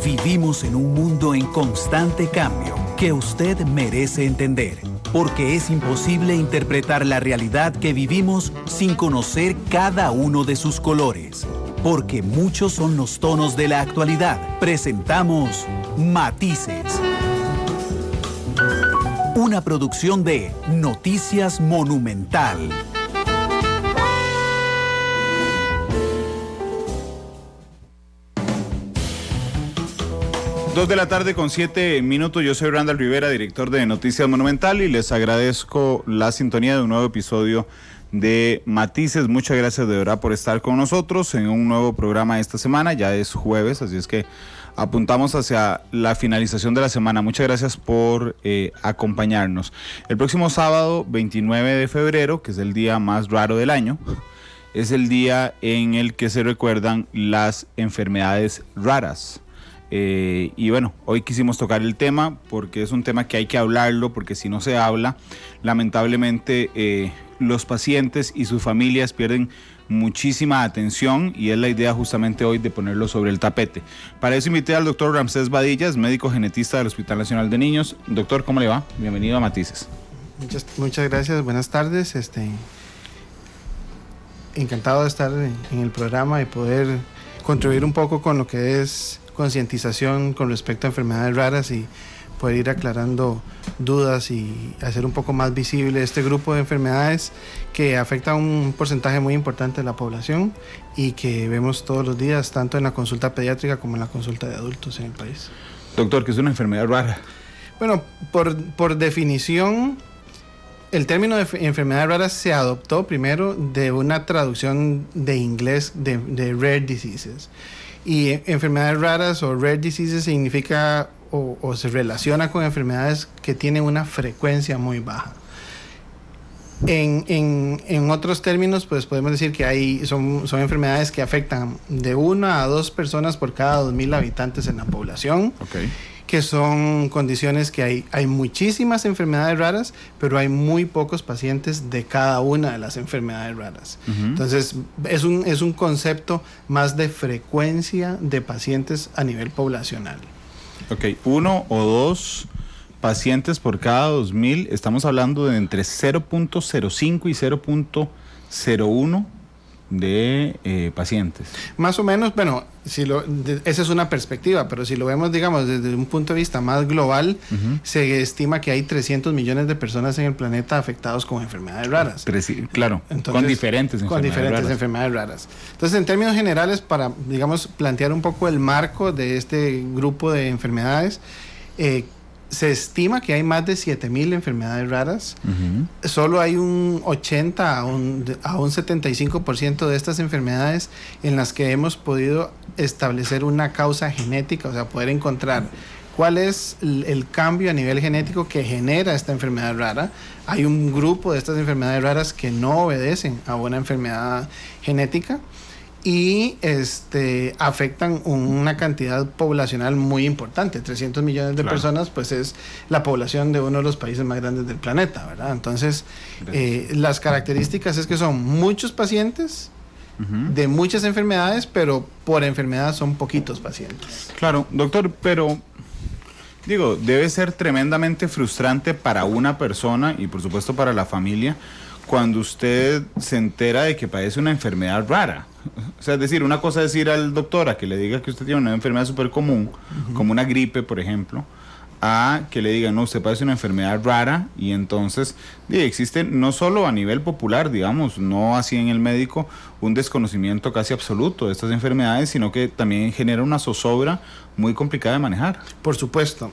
Vivimos en un mundo en constante cambio que usted merece entender, porque es imposible interpretar la realidad que vivimos sin conocer cada uno de sus colores. Porque muchos son los tonos de la actualidad. Presentamos Matices. Una producción de Noticias Monumental. Dos de la tarde con 7 minutos. Yo soy Randall Rivera, director de Noticias Monumental, y les agradezco la sintonía de un nuevo episodio de Matices. Muchas gracias de verdad por estar con nosotros en un nuevo programa esta semana. Ya es jueves, así es que apuntamos hacia la finalización de la semana. Muchas gracias por acompañarnos. El próximo sábado, 29 de febrero, que es el día más raro del año, es el día en el que se recuerdan las enfermedades raras. Y bueno, hoy quisimos tocar el tema porque es un tema que hay que hablarlo, porque si no se habla, lamentablemente los pacientes y sus familias pierden muchísima atención, y es la idea justamente hoy de ponerlo sobre el tapete. Para eso invité al doctor Ramsés Badillas, médico genetista del Hospital Nacional de Niños. Doctor, ¿cómo le va? Bienvenido a Matices. Muchas gracias, buenas tardes. Encantado de estar en el programa y poder contribuir un poco con lo que es concientización con respecto a enfermedades raras y poder ir aclarando dudas y hacer un poco más visible este grupo de enfermedades que afecta a un porcentaje muy importante de la población y que vemos todos los días, tanto en la consulta pediátrica como en la consulta de adultos en el país. Doctor, ¿qué es una enfermedad rara? Bueno, por definición, el término de enfermedad rara se adoptó primero de una traducción de inglés de rare diseases. Y enfermedades raras o rare diseases significa o se relaciona con enfermedades que tienen una frecuencia muy baja. En otros términos, pues podemos decir que son enfermedades que afectan de 1 a 2 personas por cada 2,000 habitantes en la población. Okay. Que son condiciones que hay muchísimas enfermedades raras, pero hay muy pocos pacientes de cada una de las enfermedades raras. Uh-huh. Entonces, es un concepto más de frecuencia de pacientes a nivel poblacional. Ok, 1 o 2 pacientes por cada 2,000, estamos hablando de entre 0.05 y 0.01 de pacientes. Más o menos, bueno, esa es una perspectiva, pero si lo vemos, digamos, desde un punto de vista más global, uh-huh, se estima que hay 300 millones de personas en el planeta afectados con enfermedades raras. Claro, entonces, con diferentes enfermedades raras. Entonces, en términos generales, para, digamos, plantear un poco el marco de este grupo de enfermedades, se estima que hay más de 7,000 enfermedades raras. Uh-huh. Solo hay un 80 a un 75% de estas enfermedades en las que hemos podido establecer una causa genética, o sea, poder encontrar cuál es el cambio a nivel genético que genera esta enfermedad rara. Hay un grupo de estas enfermedades raras que no obedecen a una enfermedad genética y afectan una cantidad poblacional muy importante. 300 millones de personas, pues es la población de uno de los países más grandes del planeta, ¿verdad? Entonces, las características es que son muchos pacientes, uh-huh, de muchas enfermedades, pero por enfermedad son poquitos pacientes. Claro, doctor, pero digo, debe ser tremendamente frustrante para una persona y por supuesto para la familia cuando usted se entera de que padece una enfermedad rara. O sea, es decir, una cosa es ir al doctor a que le diga que usted tiene una enfermedad súper común, uh-huh, como una gripe, por ejemplo, a que le digan, no, usted padece una enfermedad rara, y entonces existe no solo a nivel popular, digamos, no así en el médico, un desconocimiento casi absoluto de estas enfermedades, sino que también genera una zozobra muy complicada de manejar. Por supuesto.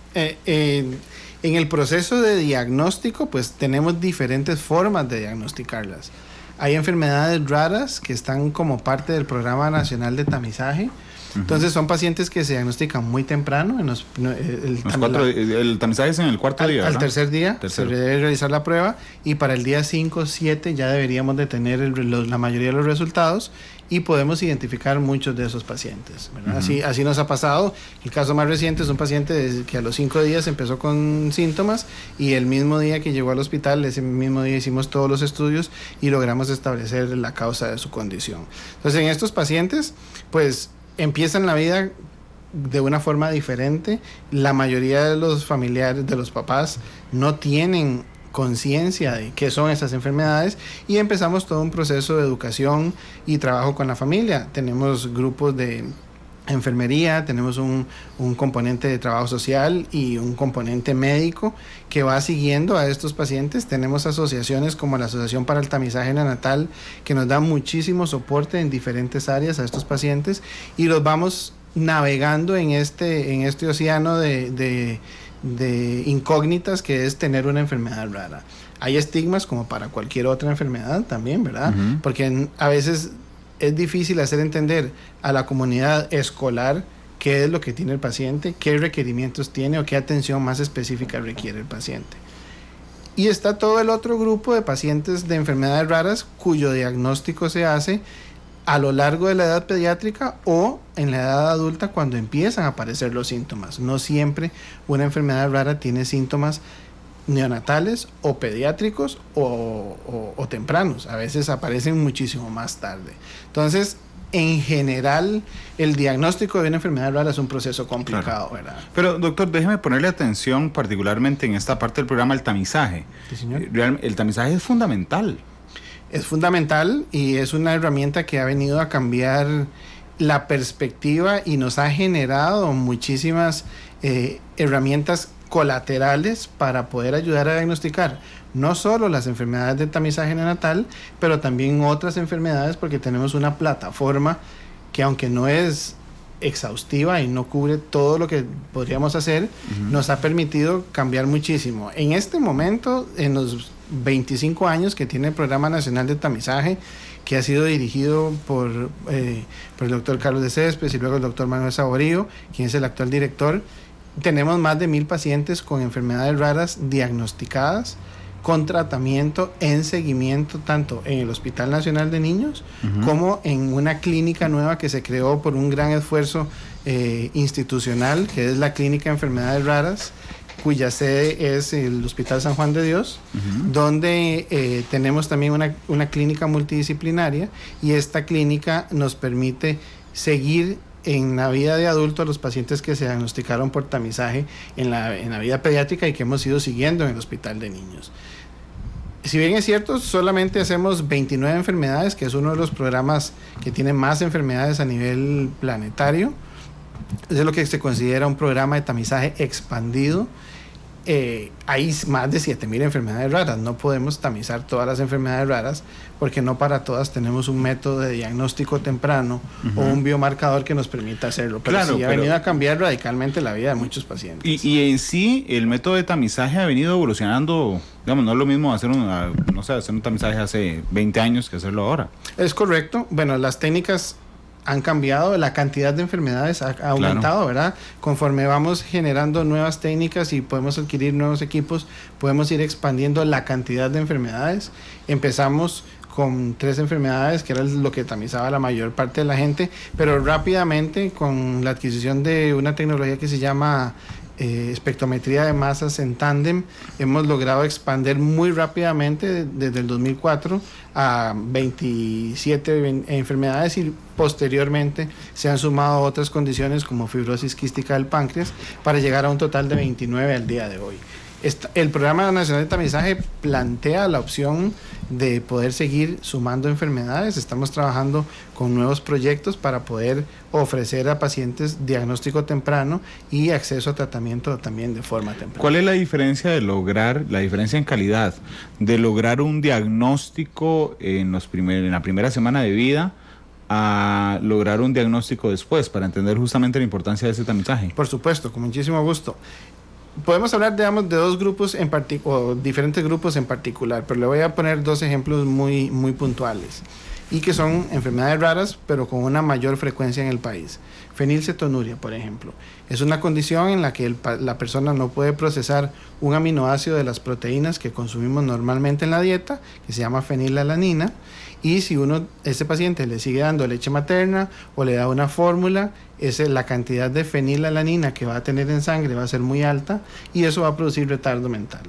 En el proceso de diagnóstico, pues tenemos diferentes formas de diagnosticarlas. Hay enfermedades raras que están como parte del Programa Nacional de Tamizaje. Entonces son pacientes que se diagnostican muy temprano. El tamizaje es en el cuarto día, ¿verdad? Al tercer día se debe realizar la prueba, y para el día 5 o 7 ya deberíamos de tener la mayoría de los resultados y podemos identificar muchos de esos pacientes, ¿verdad? Uh-huh. Así nos ha pasado. El caso más reciente es un paciente que a los 5 días empezó con síntomas, y el mismo día que llegó al hospital, ese mismo día hicimos todos los estudios y logramos establecer la causa de su condición. Entonces, en estos pacientes, pues empiezan la vida de una forma diferente. La mayoría de los familiares, de los papás, no tienen conciencia de qué son esas enfermedades, y empezamos todo un proceso de educación y trabajo con la familia. Tenemos grupos de enfermería, tenemos un componente de trabajo social y un componente médico que va siguiendo a estos pacientes. Tenemos asociaciones como la Asociación para el Tamizaje Neonatal, que nos da muchísimo soporte en diferentes áreas a estos pacientes, y los vamos navegando en este océano de incógnitas que es tener una enfermedad rara. Hay estigmas como para cualquier otra enfermedad también, ¿verdad? Uh-huh. Porque a veces es difícil hacer entender a la comunidad escolar qué es lo que tiene el paciente, qué requerimientos tiene o qué atención más específica requiere el paciente. Y está todo el otro grupo de pacientes de enfermedades raras cuyo diagnóstico se hace a lo largo de la edad pediátrica o en la edad adulta, cuando empiezan a aparecer los síntomas. No siempre una enfermedad rara tiene síntomas neonatales o pediátricos o tempranos. A veces aparecen muchísimo más tarde. Entonces, en general, el diagnóstico de una enfermedad rara es un proceso complicado, claro, ¿verdad? Pero, doctor, déjeme ponerle atención particularmente en esta parte del programa, el tamizaje. ¿Sí, señor? El tamizaje es fundamental. Es fundamental y es una herramienta que ha venido a cambiar la perspectiva y nos ha generado muchísimas herramientas colaterales para poder ayudar a diagnosticar no solo las enfermedades de tamizaje neonatal, pero también otras enfermedades, porque tenemos una plataforma que, aunque no es exhaustiva y no cubre todo lo que podríamos hacer, uh-huh, nos ha permitido cambiar muchísimo. En este momento, en los 25 años que tiene el Programa Nacional de Tamizaje, que ha sido dirigido por el doctor Carlos de Céspedes y luego el doctor Manuel Saborío, quien es el actual director, tenemos más de 1,000 pacientes con enfermedades raras diagnosticadas, con tratamiento en seguimiento tanto en el Hospital Nacional de Niños, uh-huh, como en una clínica nueva que se creó por un gran esfuerzo institucional, que es la Clínica de Enfermedades Raras, cuya sede es el Hospital San Juan de Dios, uh-huh, donde tenemos también una clínica multidisciplinaria, y esta clínica nos permite seguir en la vida de adulto a los pacientes que se diagnosticaron por tamizaje en la vida pediátrica y que hemos ido siguiendo en el Hospital de Niños. Si bien es cierto, solamente hacemos 29 enfermedades, que es uno de los programas que tiene más enfermedades a nivel planetario. Es lo que se considera un programa de tamizaje expandido. Hay más de 7,000 enfermedades raras. No podemos tamizar todas las enfermedades raras porque no para todas tenemos un método de diagnóstico temprano, uh-huh, o un biomarcador que nos permita hacerlo. Pero claro, sí ha venido a cambiar radicalmente la vida de muchos pacientes. Y en sí, el método de tamizaje ha venido evolucionando. Digamos, no es lo mismo hacer un tamizaje hace 20 años que hacerlo ahora. Es correcto. Bueno, las técnicas han cambiado, la cantidad de enfermedades ha aumentado, claro, ¿verdad? Conforme vamos generando nuevas técnicas y podemos adquirir nuevos equipos, podemos ir expandiendo la cantidad de enfermedades. Empezamos con 3 enfermedades, que era lo que tamizaba la mayor parte de la gente, pero rápidamente, con la adquisición de una tecnología que se llama espectrometría de masas en tándem, hemos logrado expandir muy rápidamente desde el 2004 a 27 enfermedades, y posteriormente se han sumado otras condiciones como fibrosis quística del páncreas para llegar a un total de 29 al día de hoy. El Programa Nacional de Tamizaje plantea la opción de poder seguir sumando enfermedades. Estamos trabajando con nuevos proyectos para poder ofrecer a pacientes diagnóstico temprano y acceso a tratamiento también de forma temprana. ¿Cuál es la diferencia la diferencia en calidad de lograr un diagnóstico en la primera semana de vida a lograr un diagnóstico después, para entender justamente la importancia de ese tamizaje? Por supuesto, con muchísimo gusto. Podemos hablar, digamos, de dos grupos o diferentes grupos en particular, pero le voy a poner 2 ejemplos muy, muy puntuales y que son enfermedades raras, pero con una mayor frecuencia en el país. Fenilcetonuria, por ejemplo, es una condición en la que la persona no puede procesar un aminoácido de las proteínas que consumimos normalmente en la dieta, que se llama fenilalanina, y si ese paciente le sigue dando leche materna o le da una fórmula, la cantidad de fenilalanina que va a tener en sangre va a ser muy alta, y eso va a producir retardo mental.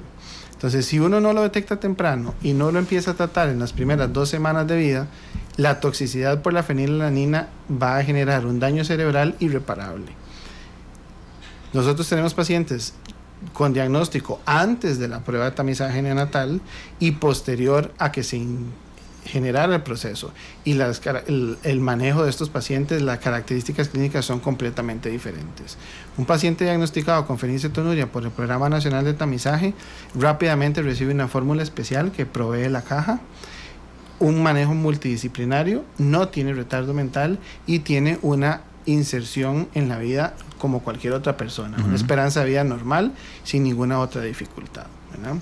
Entonces, si uno no lo detecta temprano y no lo empieza a tratar en las primeras 2 semanas de vida, la toxicidad por la fenilalanina va a generar un daño cerebral irreparable. Nosotros tenemos pacientes con diagnóstico antes de la prueba de tamizaje neonatal y posterior a que se generara el proceso, y el manejo de estos pacientes, las características clínicas son completamente diferentes. Un paciente diagnosticado con fenilcetonuria por el Programa Nacional de Tamizaje rápidamente recibe una fórmula especial que provee la caja, un manejo multidisciplinario, no tiene retardo mental y tiene una inserción en la vida como cualquier otra persona, una esperanza de vida normal sin ninguna otra dificultad, ¿verdad?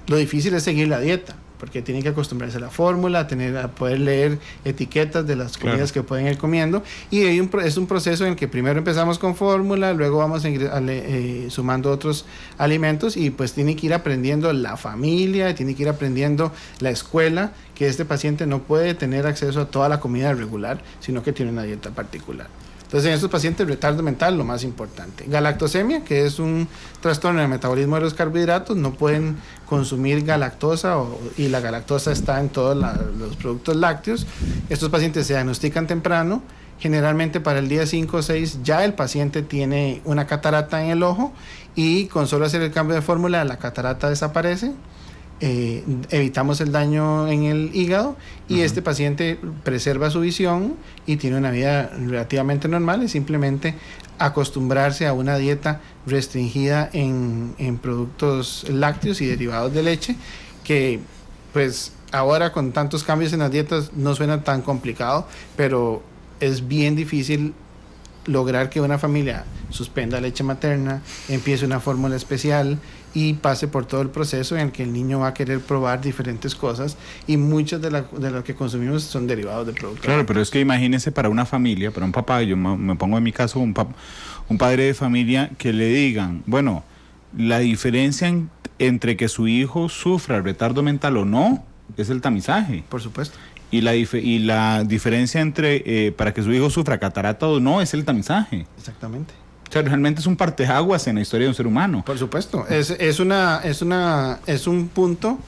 Lo difícil es seguir la dieta, porque tienen que acostumbrarse a la fórmula, a poder leer etiquetas de las comidas que pueden ir comiendo, y es un proceso en el que primero empezamos con fórmula, luego vamos sumando otros alimentos, y pues tiene que ir aprendiendo la familia, tiene que ir aprendiendo la escuela, que este paciente no puede tener acceso a toda la comida regular, sino que tiene una dieta particular. Entonces, en estos pacientes, retardo mental, lo más importante. Galactosemia, que es un trastorno del metabolismo de los carbohidratos, no pueden consumir galactosa y la galactosa está en todos los productos lácteos. Estos pacientes se diagnostican temprano. Generalmente para el día 5 o 6 ya el paciente tiene una catarata en el ojo y con solo hacer el cambio de fórmula la catarata desaparece. Evitamos el daño en el hígado y este paciente preserva su visión y tiene una vida relativamente normal, y simplemente acostumbrarse a una dieta restringida en productos lácteos y derivados de leche, que pues ahora con tantos cambios en las dietas no suena tan complicado, pero es bien difícil lograr que una familia suspenda leche materna, empiece una fórmula especial y pase por todo el proceso en el que el niño va a querer probar diferentes cosas, y muchas de lo que consumimos son derivados de productos. Claro, pero es que imagínese para una familia, para un papá, yo me pongo en mi caso, un padre de familia, que le digan, bueno, la diferencia entre que su hijo sufra retardo mental o no es el tamizaje. Por supuesto. Y la diferencia entre para que su hijo sufra catarata o no es el tamizaje. Exactamente. O sea, realmente es un parteaguas en la historia de un ser humano. Por supuesto. Es un punto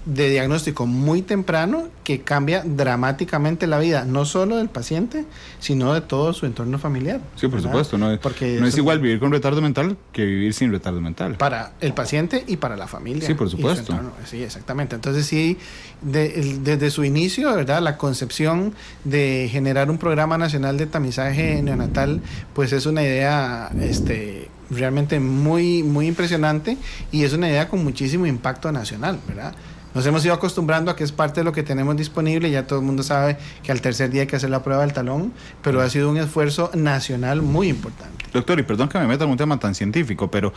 de diagnóstico muy temprano que cambia dramáticamente la vida, no solo del paciente, sino de todo su entorno familiar. Sí, por supuesto. No es igual vivir con retardo mental que vivir sin retardo mental. Para el paciente y para la familia. Sí, por supuesto. Sí, exactamente. Entonces sí, desde su inicio, ¿verdad? La concepción de generar un programa nacional de tamizaje neonatal, pues es una idea realmente muy, muy impresionante, y es una idea con muchísimo impacto nacional, ¿verdad? Nos hemos ido acostumbrando a que es parte de lo que tenemos disponible, ya todo el mundo sabe que al tercer día hay que hacer la prueba del talón, pero ha sido un esfuerzo nacional muy importante. Doctor, y perdón que me meta en un tema tan científico, pero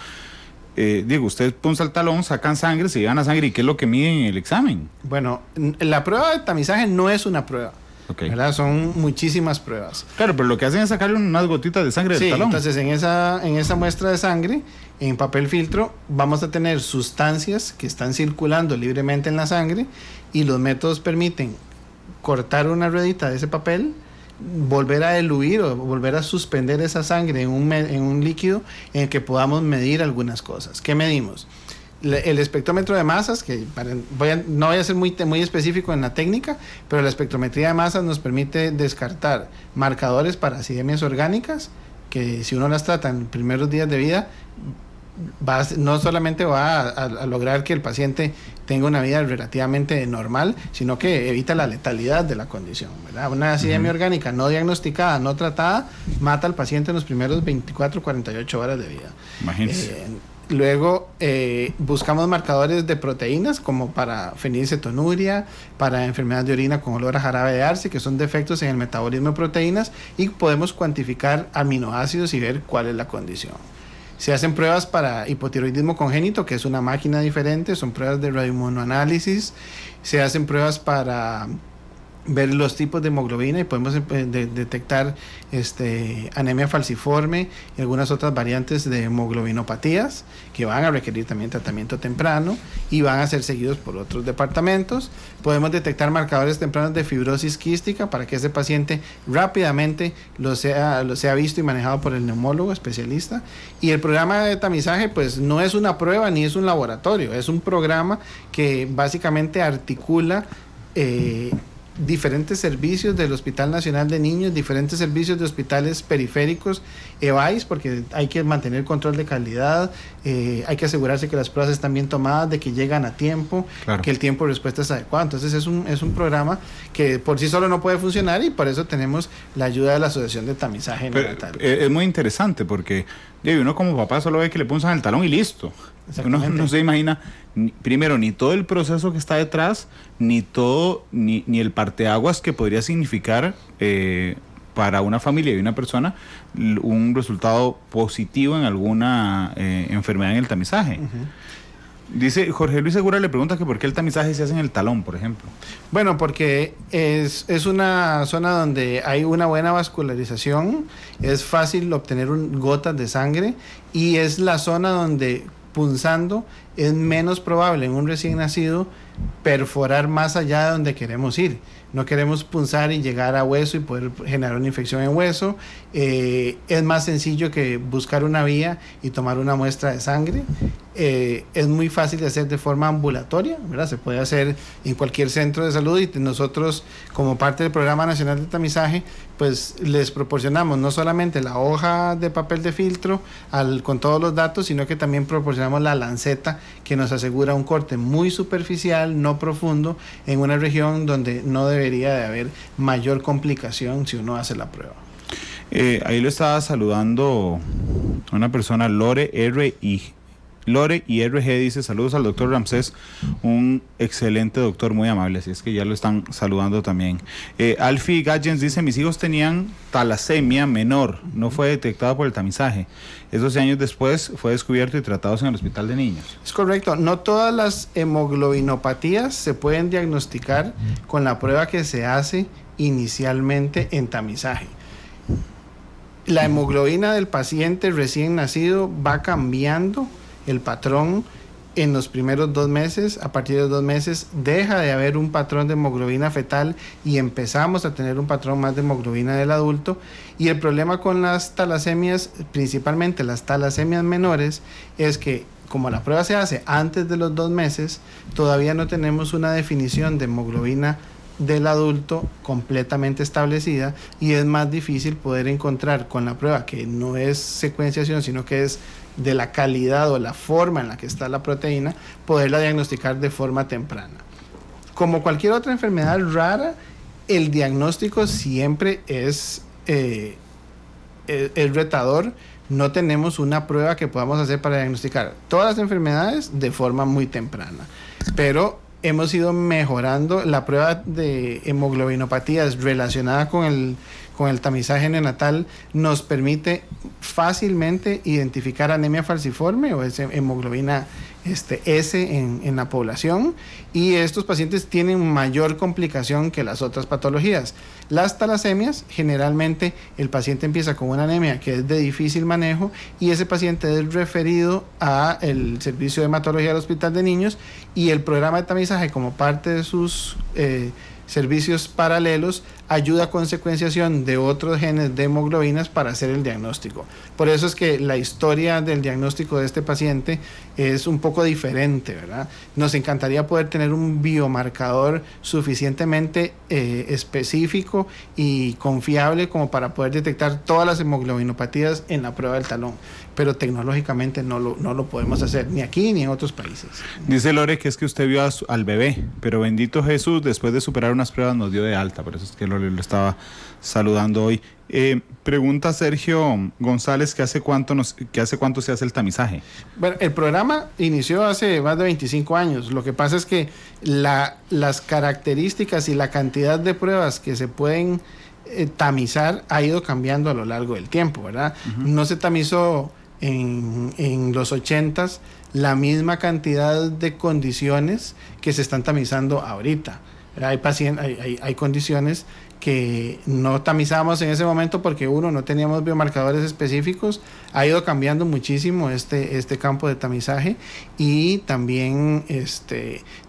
usted punza el talón, sacan sangre, se llevan la sangre, ¿y qué es lo que miden en el examen? Bueno, la prueba de tamizaje no es una prueba. Okay. ¿Verdad? Son muchísimas pruebas. Claro, pero lo que hacen es sacarle unas gotitas de sangre del talón. Entonces en esa muestra de sangre, en papel filtro, vamos a tener sustancias que están circulando libremente en la sangre, y los métodos permiten cortar una ruedita de ese papel, volver a diluir o volver a suspender esa sangre en un líquido en el que podamos medir algunas cosas. ¿Qué medimos? El espectrómetro de masas, que no voy a ser muy específico en la técnica, pero la espectrometría de masas nos permite descartar marcadores para acidemias orgánicas, que si uno las trata en los primeros días de vida, no solamente va a lograr que el paciente tenga una vida relativamente normal, sino que evita la letalidad de la condición, ¿verdad? Una acidemia orgánica no diagnosticada, no tratada, mata al paciente en los primeros 24, 48 horas de vida. Imagínese. Luego buscamos marcadores de proteínas, como para fenilcetonuria, para enfermedad de orina con olor a jarabe de arce, que son defectos en el metabolismo de proteínas, y podemos cuantificar aminoácidos y ver cuál es la condición. Se hacen pruebas para hipotiroidismo congénito, que es una máquina diferente, son pruebas de radioinmunoanálisis. Se hacen pruebas para ver los tipos de hemoglobina, y podemos detectar anemia falciforme y algunas otras variantes de hemoglobinopatías que van a requerir también tratamiento temprano y van a ser seguidos por otros departamentos. Podemos detectar marcadores tempranos de fibrosis quística para que ese paciente rápidamente lo sea visto y manejado por el neumólogo especialista. Y el programa de tamizaje pues no es una prueba ni es un laboratorio, es un programa que básicamente articula diferentes servicios del Hospital Nacional de Niños, diferentes servicios de hospitales periféricos, EVAIS, porque hay que mantener control de calidad, hay que asegurarse que las pruebas están bien tomadas, de que llegan a tiempo, claro, que el tiempo de respuesta es adecuado. Entonces es un programa que por sí solo no puede funcionar, y por eso tenemos la ayuda de la Asociación de Tamizaje Neonatal. Es muy interesante porque uno como papá solo ve que le punzan el talón y listo. Uno no se imagina primero ni todo el proceso que está detrás, ni el parteaguas que podría significar para una familia y una persona un resultado positivo en alguna enfermedad en el tamizaje. Dice Jorge Luis Segura, le pregunta que por qué el tamizaje se hace en el talón, por ejemplo. Bueno, porque es una zona donde hay una buena vascularización, es fácil obtener gotas de sangre, y es la zona donde punzando es menos probable en un recién nacido perforar más allá de donde queremos ir. No queremos punzar y llegar a hueso y poder generar una infección en hueso. Es más sencillo que buscar una vía y tomar una muestra de sangre. Es muy fácil de hacer de forma ambulatoria, ¿verdad? Se puede hacer en cualquier centro de salud, y nosotros, como parte del Programa Nacional de Tamizaje, pues les proporcionamos no solamente la hoja de papel de filtro con todos los datos, sino que también proporcionamos la lanceta, que nos asegura un corte muy superficial, no profundo, en una región donde no debería de haber mayor complicación si uno hace la prueba. Ahí lo estaba saludando una persona, Lore y RG, dice: saludos al doctor Ramsés, un excelente doctor, muy amable. Así es que ya lo están saludando también. Alfie Gallens dice: mis hijos tenían talasemia menor, no fue detectado por el tamizaje. 12 años después fue descubierto y tratados en el hospital de niños. Es correcto, no todas las hemoglobinopatías se pueden diagnosticar con la prueba que se hace inicialmente en tamizaje. La hemoglobina del paciente recién nacido va cambiando el patrón en los primeros 2 meses. A partir de los 2 meses deja de haber un patrón de hemoglobina fetal y empezamos a tener un patrón más de hemoglobina del adulto. Y el problema con las talasemias, principalmente las talasemias menores, es que como la prueba se hace antes de los 2 meses, todavía no tenemos una definición de hemoglobina del adulto completamente establecida, y es más difícil poder encontrar con la prueba, que no es secuenciación, sino que es de la calidad o la forma en la que está la proteína, poderla diagnosticar de forma temprana. Como cualquier otra enfermedad rara, el diagnóstico siempre es retador. No tenemos una prueba que podamos hacer para diagnosticar todas las enfermedades de forma muy temprana, pero hemos ido mejorando. La prueba de hemoglobinopatías relacionada con el tamizaje neonatal nos permite fácilmente identificar anemia falciforme o hemoglobina S en la población, y estos pacientes tienen mayor complicación que las otras patologías. Las talasemias, generalmente el paciente empieza con una anemia que es de difícil manejo, y ese paciente es referido al servicio de hematología del Hospital de Niños, y el programa de tamizaje, como parte de sus servicios paralelos, ayuda con secuenciación de otros genes de hemoglobinas para hacer el diagnóstico. Por eso es que la historia del diagnóstico de este paciente es un poco diferente, ¿verdad? Nos encantaría poder tener un biomarcador suficientemente específico y confiable como para poder detectar todas las hemoglobinopatías en la prueba del talón, pero tecnológicamente no lo podemos hacer, ni aquí ni en otros países. Dice Lore que es que usted vio al bebé, pero bendito Jesús, después de superar unas pruebas nos dio de alta, por eso es que Lore lo estaba saludando hoy. Pregunta Sergio González que hace cuánto se hace el tamizaje. Bueno, el programa inició hace más de 25 años. Lo que pasa es que las características y la cantidad de pruebas que se pueden tamizar ha ido cambiando a lo largo del tiempo, ¿verdad? No se tamizó en los 80s la misma cantidad de condiciones que se están tamizando ahorita. Hay condiciones que no tamizamos en ese momento porque no teníamos biomarcadores específicos. Ha ido cambiando muchísimo este campo de tamizaje, y también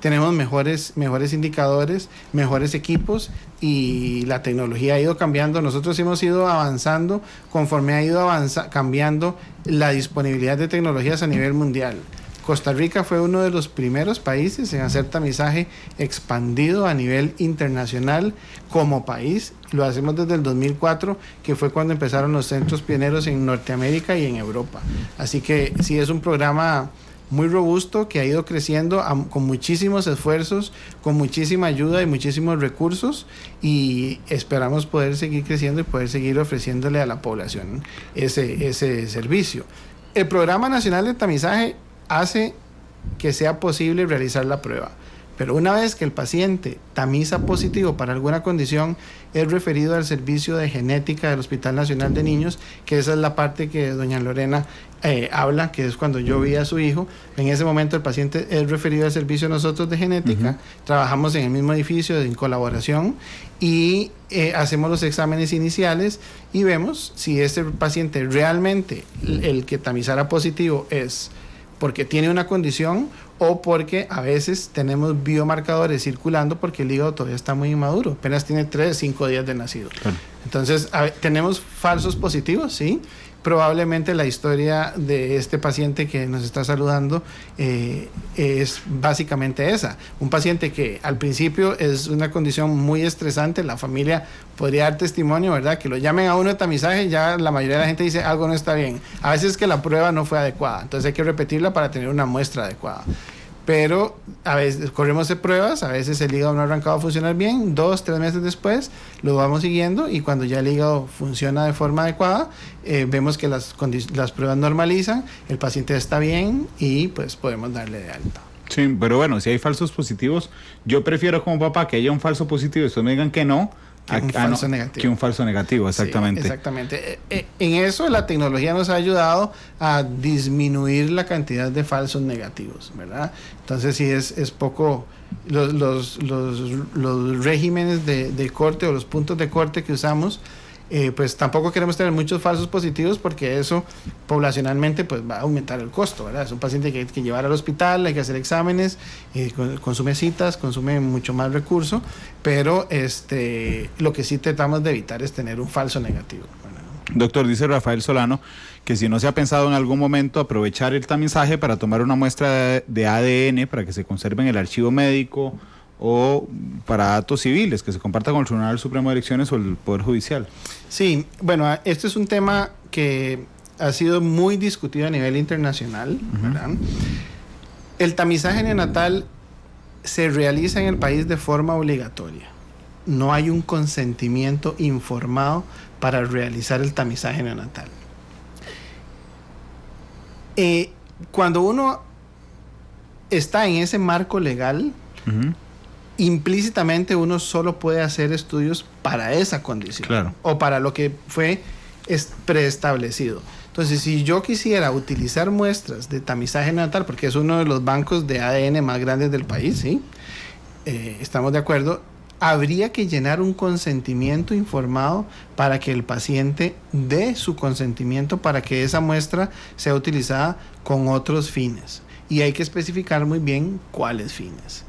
tenemos mejores indicadores, mejores equipos, y la tecnología ha ido cambiando. Nosotros hemos ido avanzando conforme ha ido cambiando la disponibilidad de tecnologías a nivel mundial. Costa Rica fue uno de los primeros países en hacer tamizaje expandido a nivel internacional como país. Lo hacemos desde el 2004, que fue cuando empezaron los centros pioneros en Norteamérica y en Europa. Así que sí, es un programa muy robusto que ha ido creciendo con muchísimos esfuerzos, con muchísima ayuda y muchísimos recursos, y esperamos poder seguir creciendo y poder seguir ofreciéndole a la población ese servicio. El Programa Nacional de Tamizaje hace que sea posible realizar la prueba, pero una vez que el paciente tamiza positivo para alguna condición, es referido al servicio de genética del Hospital Nacional de Niños, que esa es la parte que doña Lorena habla, que es cuando yo vi a su hijo. En ese momento el paciente es referido al servicio nosotros de genética. Trabajamos en el mismo edificio en colaboración y hacemos los exámenes iniciales y vemos si este paciente realmente, el que tamizara positivo, es porque tiene una condición o porque a veces tenemos biomarcadores circulando porque el hígado todavía está muy inmaduro, apenas tiene 3-5 días de nacido. Claro. Entonces, tenemos falsos positivos, sí. Probablemente la historia de este paciente que nos está saludando es básicamente esa. Un paciente que al principio es una condición muy estresante, la familia podría dar testimonio, ¿verdad? Que lo llamen a uno de tamizaje, ya la mayoría de la gente dice algo no está bien. A veces es que la prueba no fue adecuada, entonces hay que repetirla para tener una muestra adecuada. Pero a veces corremos de pruebas, a veces el hígado no ha arrancado a funcionar bien, 2-3 meses después lo vamos siguiendo y cuando ya el hígado funciona de forma adecuada, vemos que las pruebas normalizan, el paciente está bien y pues podemos darle de alta. Sí, pero bueno, si hay falsos positivos, yo prefiero como papá que haya un falso positivo y después me digan que no, que un falso negativo, exactamente. Sí, exactamente. En eso la tecnología nos ha ayudado a disminuir la cantidad de falsos negativos, ¿verdad? Entonces sí es poco los regímenes de corte o los puntos de corte que usamos. Pues tampoco queremos tener muchos falsos positivos porque eso poblacionalmente pues va a aumentar el costo, ¿verdad? Es un paciente que hay que llevar al hospital, hay que hacer exámenes, consume citas, consume mucho más recurso, pero lo que sí tratamos de evitar es tener un falso negativo, ¿verdad? Doctor, dice Rafael Solano que si no se ha pensado en algún momento aprovechar el tamizaje para tomar una muestra de ADN para que se conserve en el archivo médico o para datos civiles, que se comparta con el Tribunal Supremo de Elecciones o el Poder Judicial. Sí, bueno, este es un tema que ha sido muy discutido a nivel internacional, ¿verdad? El tamizaje neonatal se realiza en el país de forma obligatoria. No hay un consentimiento informado para realizar el tamizaje neonatal. Cuando uno está en ese marco legal, implícitamente uno solo puede hacer estudios para esa condición, claro, o para lo que fue preestablecido. Entonces, si yo quisiera utilizar muestras de tamizaje neonatal, porque es uno de los bancos de ADN más grandes del país, ¿sí? Estamos de acuerdo, habría que llenar un consentimiento informado para que el paciente dé su consentimiento para que esa muestra sea utilizada con otros fines. Y hay que especificar muy bien cuáles fines.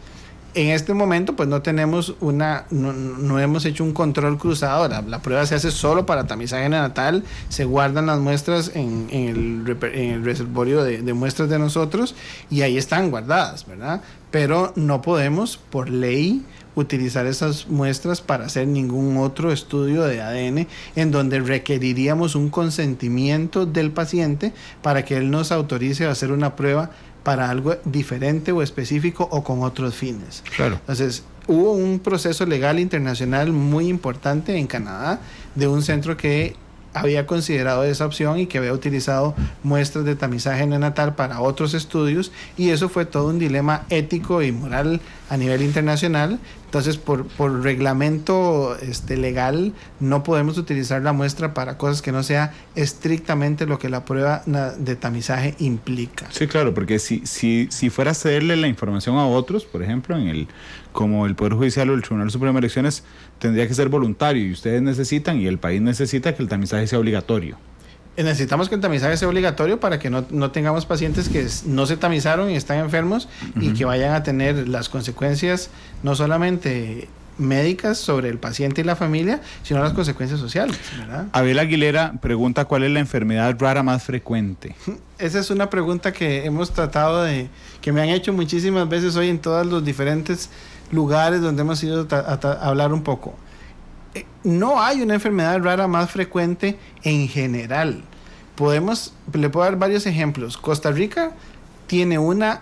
En este momento pues no tenemos no hemos hecho un control cruzado. La prueba se hace solo para tamizaje neonatal, se guardan las muestras en el reservorio de muestras de nosotros y ahí están guardadas, ¿verdad? Pero no podemos por ley utilizar esas muestras para hacer ningún otro estudio de ADN en donde requeriríamos un consentimiento del paciente para que él nos autorice a hacer una prueba para algo diferente o específico o con otros fines. Claro. Entonces, hubo un proceso legal internacional muy importante en Canadá de un centro que había considerado esa opción y que había utilizado muestras de tamizaje neonatal para otros estudios, y eso fue todo un dilema ético y moral a nivel internacional. Entonces, por reglamento legal, no podemos utilizar la muestra para cosas que no sea estrictamente lo que la prueba de tamizaje implica. Sí, claro, porque si fuera a cederle la información a otros, por ejemplo, como el Poder Judicial o el Tribunal Supremo de Elecciones, tendría que ser voluntario, y ustedes necesitan, y el país necesita, que el tamizaje sea obligatorio. Necesitamos que el tamizaje sea obligatorio para que no tengamos pacientes que no se tamizaron y están enfermos y que vayan a tener las consecuencias no solamente médicas sobre el paciente y la familia, sino las consecuencias sociales, ¿verdad? Abel Aguilera pregunta cuál es la enfermedad rara más frecuente. Esa es una pregunta que hemos tratado que me han hecho muchísimas veces hoy en todos los diferentes lugares donde hemos ido a hablar un poco. No hay una enfermedad rara más frecuente en general. Le puedo dar varios ejemplos. Costa Rica tiene una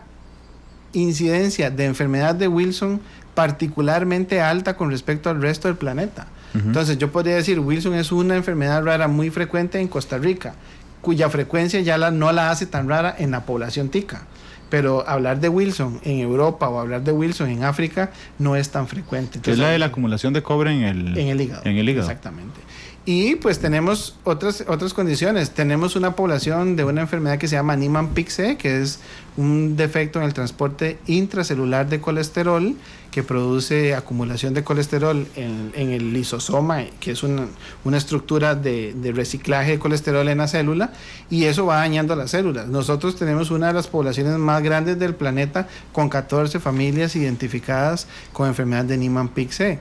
incidencia de enfermedad de Wilson particularmente alta con respecto al resto del planeta. Entonces yo podría decir, Wilson es una enfermedad rara muy frecuente en Costa Rica, cuya frecuencia no la hace tan rara en la población tica. Pero hablar de Wilson en Europa o hablar de Wilson en África no es tan frecuente. Entonces, es la de la acumulación de cobre en el hígado. En el hígado. Exactamente. Y pues tenemos otras condiciones. Tenemos una población de una enfermedad que se llama Niemann-Pick, que es un defecto en el transporte intracelular de colesterol que produce acumulación de colesterol en el lisosoma, que es una estructura de reciclaje de colesterol en la célula, y eso va dañando las células. Nosotros tenemos una de las poblaciones más grandes del planeta con 14 familias identificadas con enfermedad de Niemann-Pick.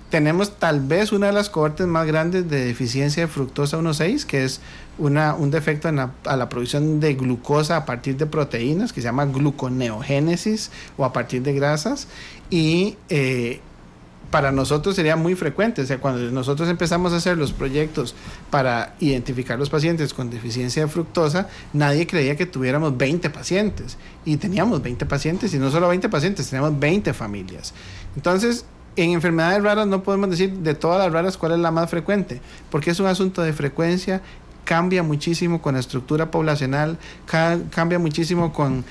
Tenemos tal vez una de las cohortes más grandes de deficiencia de fructosa 1,6, que es un defecto a la producción de glucosa a partir de proteínas, que se llama gluconeogénesis, o a partir de grasas, y para nosotros sería muy frecuente. O sea, cuando nosotros empezamos a hacer los proyectos para identificar los pacientes con deficiencia de fructosa, nadie creía que tuviéramos 20 pacientes, y teníamos 20 pacientes, y no solo 20 pacientes, teníamos 20 familias. Entonces, en enfermedades raras no podemos decir de todas las raras cuál es la más frecuente, porque es un asunto de frecuencia, cambia muchísimo con la estructura poblacional, cambia muchísimo con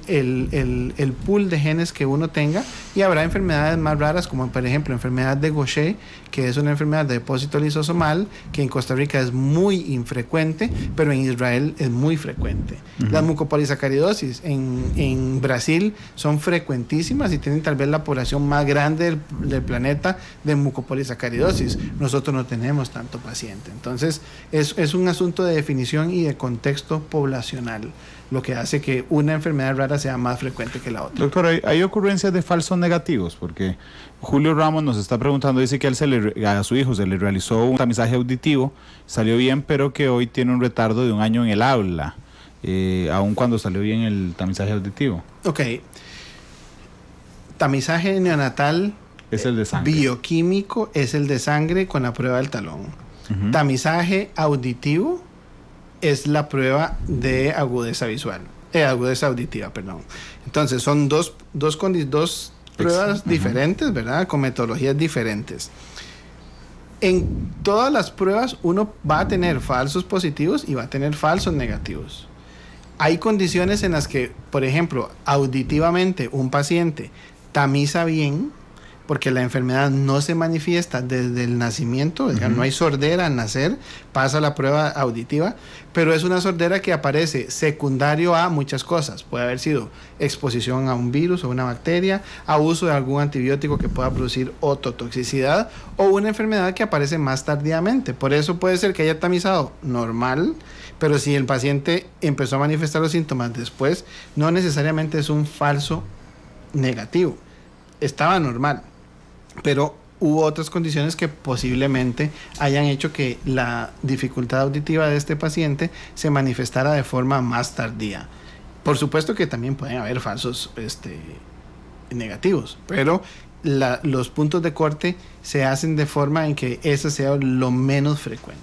el pool de genes que uno tenga, y habrá enfermedades más raras, como por ejemplo enfermedad de Gaucher, que es una enfermedad de depósito lisosomal, que en Costa Rica es muy infrecuente, pero en Israel es muy frecuente. Las mucopolisacaridosis en Brasil son frecuentísimas y tienen tal vez la población más grande del planeta de mucopolisacaridosis. Nosotros no tenemos tanto paciente. Entonces es un asunto de definición y de contexto poblacional lo que hace que una enfermedad rara sea más frecuente que la otra. Doctor, ¿hay ocurrencias de falsos negativos? Porque Julio Ramos nos está preguntando, dice que a su hijo se le realizó un tamizaje auditivo, salió bien, pero que hoy tiene un retardo de 1 año en el habla, aun cuando salió bien el tamizaje auditivo. Ok. Tamizaje neonatal es el de sangre. Bioquímico es el de sangre con la prueba del talón. Tamizaje auditivo es la prueba de agudeza visual, agudeza auditiva, perdón. Entonces son dos pruebas diferentes, ¿verdad? Con metodologías diferentes. En todas las pruebas uno va a tener falsos positivos y va a tener falsos negativos. Hay condiciones en las que, por ejemplo, auditivamente un paciente tamiza bien, porque la enfermedad no se manifiesta desde el nacimiento, o sea, no hay sordera al nacer, pasa la prueba auditiva, pero es una sordera que aparece secundario a muchas cosas. Puede haber sido exposición a un virus o una bacteria, a uso de algún antibiótico que pueda producir ototoxicidad, o una enfermedad que aparece más tardíamente. Por eso puede ser que haya tamizado normal, pero si el paciente empezó a manifestar los síntomas después, no necesariamente es un falso negativo. Estaba normal, pero hubo otras condiciones que posiblemente hayan hecho que la dificultad auditiva de este paciente se manifestara de forma más tardía. Por supuesto que también pueden haber falsos negativos, pero los puntos de corte se hacen de forma en que ese sea lo menos frecuente.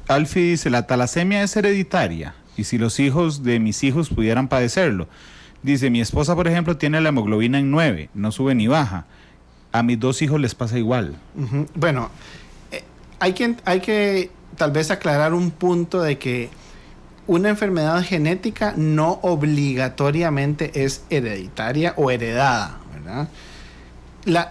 Alfie dice, la talasemia es hereditaria, y si los hijos de mis hijos pudieran padecerlo. Dice, mi esposa, por ejemplo, tiene la hemoglobina en 9, no sube ni baja. A mis 2 hijos les pasa igual. Bueno, hay que tal vez aclarar un punto de que una enfermedad genética no obligatoriamente es hereditaria o heredada, ¿verdad?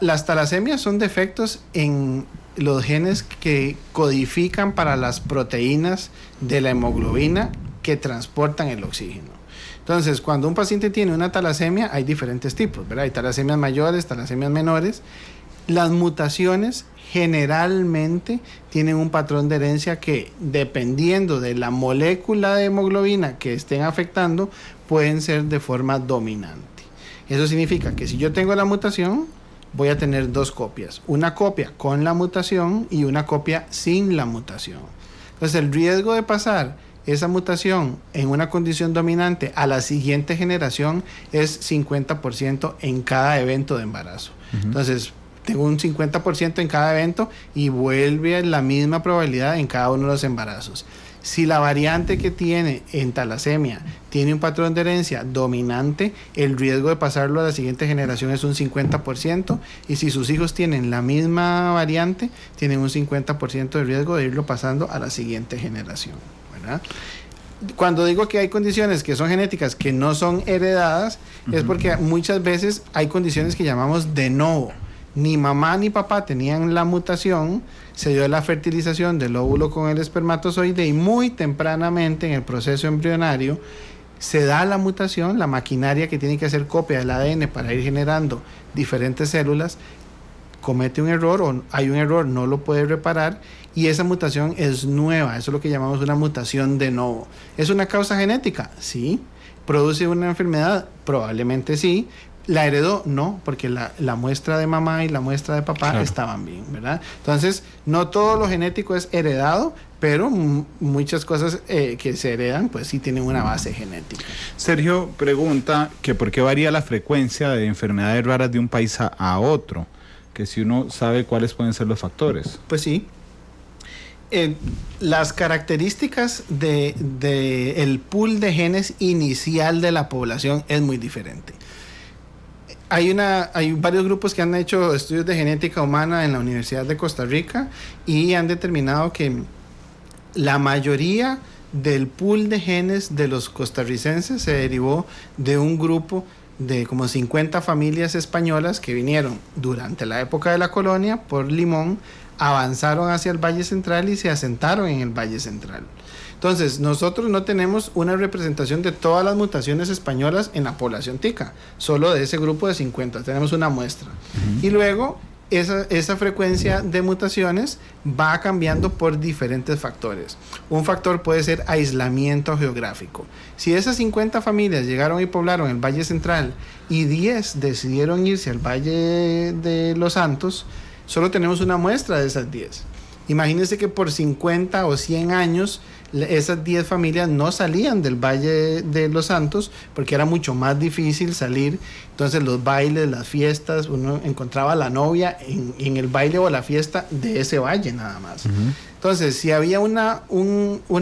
Las talasemias son defectos en los genes que codifican para las proteínas de la hemoglobina que transportan el oxígeno. Entonces, cuando un paciente tiene una talasemia, hay diferentes tipos, ¿verdad? Hay talasemias mayores, talasemias menores. Las mutaciones generalmente tienen un patrón de herencia que, dependiendo de la molécula de hemoglobina que estén afectando, pueden ser de forma dominante. Eso significa que si yo tengo la mutación, voy a tener dos copias. Una copia con la mutación y una copia sin la mutación. Entonces el riesgo de pasar esa mutación en una condición dominante a la siguiente generación es 50% en cada evento de embarazo. Entonces, tengo un 50% en cada evento y vuelve a la misma probabilidad en cada uno de los embarazos. Si la variante que tiene en talasemia tiene un patrón de herencia dominante, el riesgo de pasarlo a la siguiente generación es un 50%, y si sus hijos tienen la misma variante, tienen un 50% de riesgo de irlo pasando a la siguiente generación, ¿verdad? Cuando digo que hay condiciones que son genéticas que no son heredadas, es porque muchas veces hay condiciones que llamamos de novo. Ni mamá ni papá tenían la mutación, se dio la fertilización del óvulo con el espermatozoide y muy tempranamente en el proceso embrionario se da la mutación, la maquinaria que tiene que hacer copia del ADN para ir generando diferentes células, comete un error o hay un error, no lo puede reparar y esa mutación es nueva. Eso es lo que llamamos una mutación de novo. ¿Es una causa genética? Sí. ¿Produce una enfermedad? Probablemente sí. ¿La heredó? No, porque la muestra de mamá y la muestra de papá estaban bien, ¿verdad? Entonces, no todo lo genético es heredado, pero muchas cosas que se heredan, pues sí tienen una base genética. Sergio pregunta que por qué varía la frecuencia de enfermedades raras de un país a otro, que si uno sabe cuáles pueden ser los factores. Pues sí. Las características del pool de genes inicial de la población es muy diferente. Hay varios grupos que han hecho estudios de genética humana en la Universidad de Costa Rica y han determinado que la mayoría del pool de genes de los costarricenses se derivó de un grupo de como 50 familias españolas que vinieron durante la época de la colonia por Limón, avanzaron hacia el Valle Central y se asentaron en el Valle Central. Entonces, nosotros no tenemos una representación de todas las mutaciones españolas en la población tica, solo de ese grupo de 50, tenemos una muestra. Y luego, esa frecuencia de mutaciones va cambiando por diferentes factores. Un factor puede ser aislamiento geográfico. Si esas 50 familias llegaron y poblaron el Valle Central y 10 decidieron irse al Valle de los Santos, solo tenemos una muestra de esas 10. Imagínense que por 50 o 100 años esas 10 familias no salían del Valle de los Santos porque era mucho más difícil salir. Entonces los bailes, las fiestas, uno encontraba a la novia en el baile o la fiesta de ese valle nada más. Entonces, si había una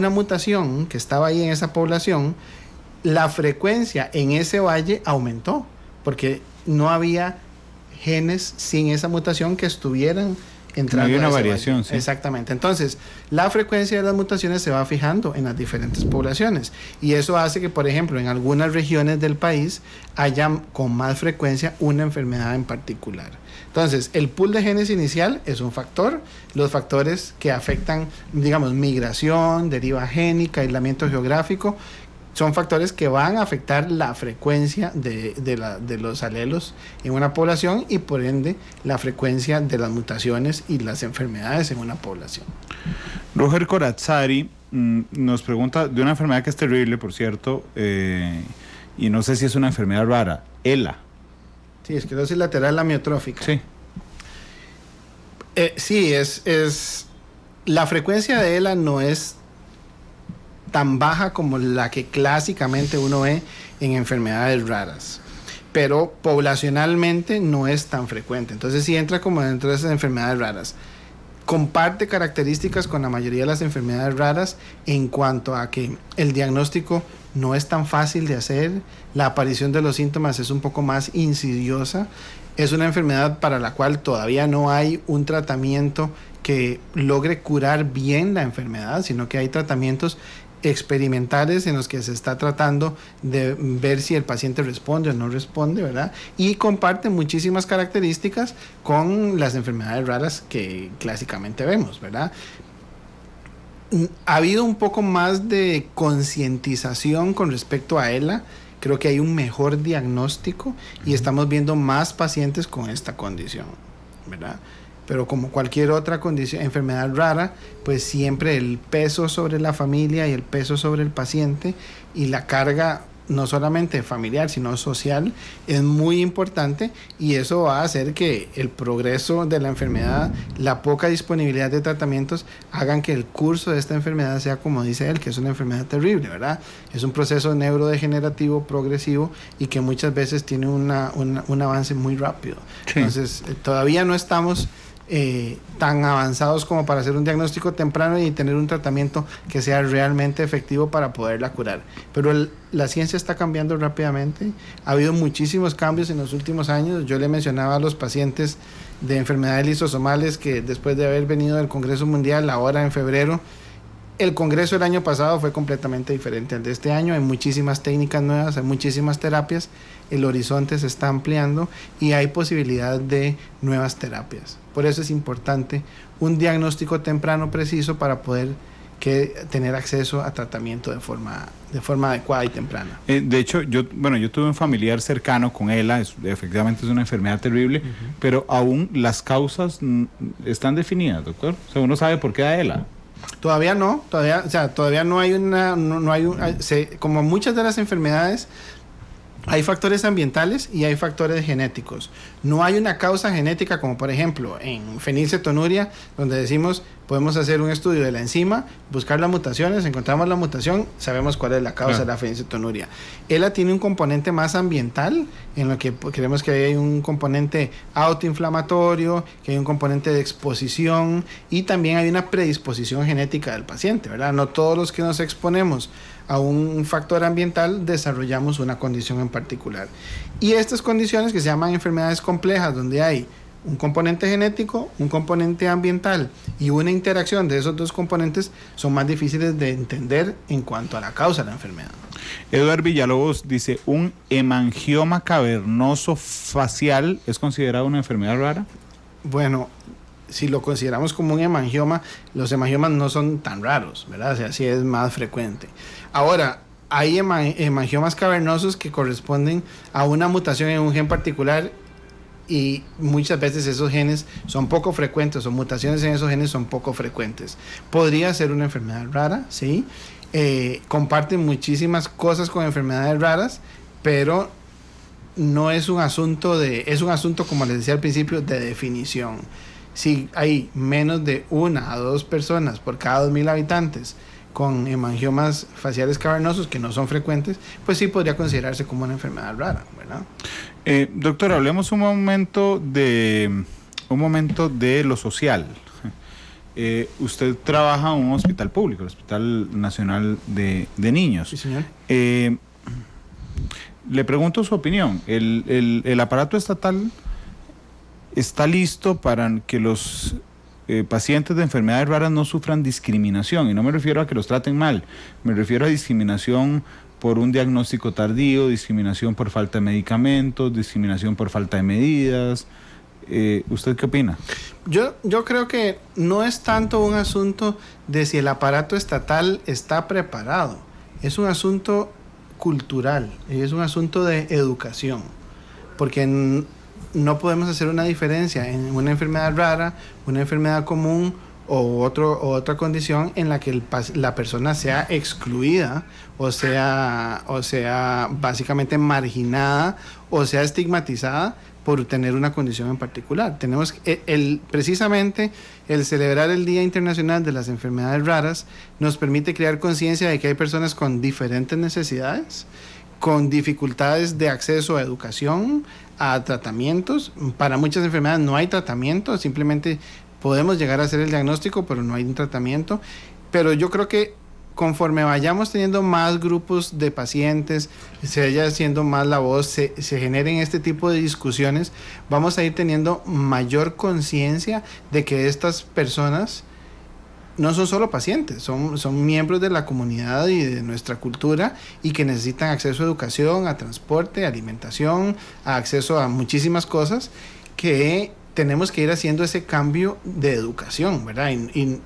mutación que estaba ahí en esa población, la frecuencia en ese valle aumentó porque no había genes sin esa mutación que estuvieran entrando. Hay una variación, sí. Exactamente. Entonces, la frecuencia de las mutaciones se va fijando en las diferentes poblaciones y eso hace que, por ejemplo, en algunas regiones del país haya con más frecuencia una enfermedad en particular. Entonces, el pool de genes inicial es un factor. Los factores que afectan, digamos, migración, deriva génica, aislamiento geográfico, son factores que van a afectar la frecuencia de los alelos en una población y por ende la frecuencia de las mutaciones y las enfermedades en una población. Roger Corazzari nos pregunta de una enfermedad que es terrible, por cierto, y no sé si es una enfermedad rara, ELA. Sí, esclerosis lateral amiotrófica. Sí. Sí, la frecuencia de ELA no es tan baja como la que clásicamente uno ve en enfermedades raras, pero poblacionalmente no es tan frecuente, entonces sí entra como dentro de esas enfermedades raras. Comparte características con la mayoría de las enfermedades raras en cuanto a que el diagnóstico no es tan fácil de hacer, la aparición de los síntomas es un poco más insidiosa, es una enfermedad para la cual todavía no hay un tratamiento que logre curar bien la enfermedad, sino que hay tratamientos experimentales en los que se está tratando de ver si el paciente responde o no responde, ¿verdad? Y comparte muchísimas características con las enfermedades raras que clásicamente vemos, ¿verdad? Ha habido un poco más de concientización con respecto a ELA. Creo que hay un mejor diagnóstico y estamos viendo más pacientes con esta condición, ¿verdad? Pero como cualquier otra condición, enfermedad rara, pues siempre el peso sobre la familia y el peso sobre el paciente y la carga no solamente familiar, sino social, es muy importante, y eso va a hacer que el progreso de la enfermedad, la poca disponibilidad de tratamientos, hagan que el curso de esta enfermedad sea, como dice él, que es una enfermedad terrible, ¿verdad? Es un proceso neurodegenerativo progresivo y que muchas veces tiene un avance muy rápido. Sí. Entonces, todavía no estamos tan avanzados como para hacer un diagnóstico temprano y tener un tratamiento que sea realmente efectivo para poderla curar. Pero la ciencia está cambiando rápidamente. Ha habido muchísimos cambios en los últimos años. Yo le mencionaba a los pacientes de enfermedades lisosomales que después de haber venido del Congreso Mundial, ahora en febrero, el Congreso el año pasado fue completamente diferente al de este año. Hay muchísimas técnicas nuevas, hay muchísimas terapias, el horizonte se está ampliando y hay posibilidad de nuevas terapias. Por eso es importante un diagnóstico temprano preciso para poder tener acceso a tratamiento de forma adecuada y temprana. De hecho, yo tuve un familiar cercano con ELA, efectivamente es una enfermedad terrible, pero aún las causas están definidas, doctor. O sea, uno sabe por qué da ELA. Todavía no, todavía no hay como muchas de las enfermedades, hay factores ambientales y hay factores genéticos. No hay una causa genética como por ejemplo en fenilcetonuria, donde decimos podemos hacer un estudio de la enzima, buscar las mutaciones, encontramos la mutación, sabemos cuál es la causa de la fenilcetonuria. ELA tiene un componente más ambiental, en lo que creemos que hay un componente autoinflamatorio, que hay un componente de exposición y también hay una predisposición genética del paciente, ¿verdad? No todos los que nos exponemos a un factor ambiental desarrollamos una condición en particular. Y estas condiciones que se llaman enfermedades complejas, donde hay un componente genético, un componente ambiental y una interacción de esos dos componentes, son más difíciles de entender en cuanto a la causa de la enfermedad. Eduardo Villalobos dice, ¿un hemangioma cavernoso facial es considerado una enfermedad rara? Bueno, si lo consideramos como un hemangioma, los hemangiomas no son tan raros, ¿verdad? O sea, sí es más frecuente. Ahora, hay hemangiomas cavernosos que corresponden a una mutación en un gen particular y muchas veces esos genes son poco frecuentes o mutaciones en esos genes son poco frecuentes. Podría ser una enfermedad rara, ¿sí? Comparten muchísimas cosas con enfermedades raras, pero no es un asunto es un asunto, como les decía al principio, de definición. Si hay menos de 1 a 2 personas por cada 2,000 habitantes con hemangiomas faciales cavernosos que no son frecuentes, pues sí podría considerarse como una enfermedad rara, ¿verdad? Doctor, hablemos un momento de lo social. Usted trabaja en un hospital público, el Hospital Nacional de Niños. Sí, señor. Le pregunto su opinión. ¿El aparato estatal está listo para que los pacientes de enfermedades raras no sufran discriminación? Y no me refiero a que los traten mal, me refiero a discriminación por un diagnóstico tardío, discriminación por falta de medicamentos, discriminación por falta de medidas. ¿Usted qué opina? Yo creo que no es tanto un asunto de si el aparato estatal está preparado, es un asunto cultural, es un asunto de educación, porque no podemos hacer una diferencia en una enfermedad rara, una enfermedad común o otra condición en la que la persona sea excluida o sea básicamente marginada o sea estigmatizada por tener una condición en particular. Tenemos precisamente el celebrar el Día Internacional de las Enfermedades Raras nos permite crear conciencia de que hay personas con diferentes necesidades, con dificultades de acceso a educación, a tratamientos. Para muchas enfermedades no hay tratamiento, simplemente podemos llegar a hacer el diagnóstico, pero no hay un tratamiento. Pero yo creo que conforme vayamos teniendo más grupos de pacientes, se vaya haciendo más la voz, se generen este tipo de discusiones, vamos a ir teniendo mayor conciencia de que estas personas no son solo pacientes, son miembros de la comunidad y de nuestra cultura y que necesitan acceso a educación, a transporte, a alimentación, a acceso a muchísimas cosas que tenemos que ir haciendo ese cambio de educación, ¿verdad? Y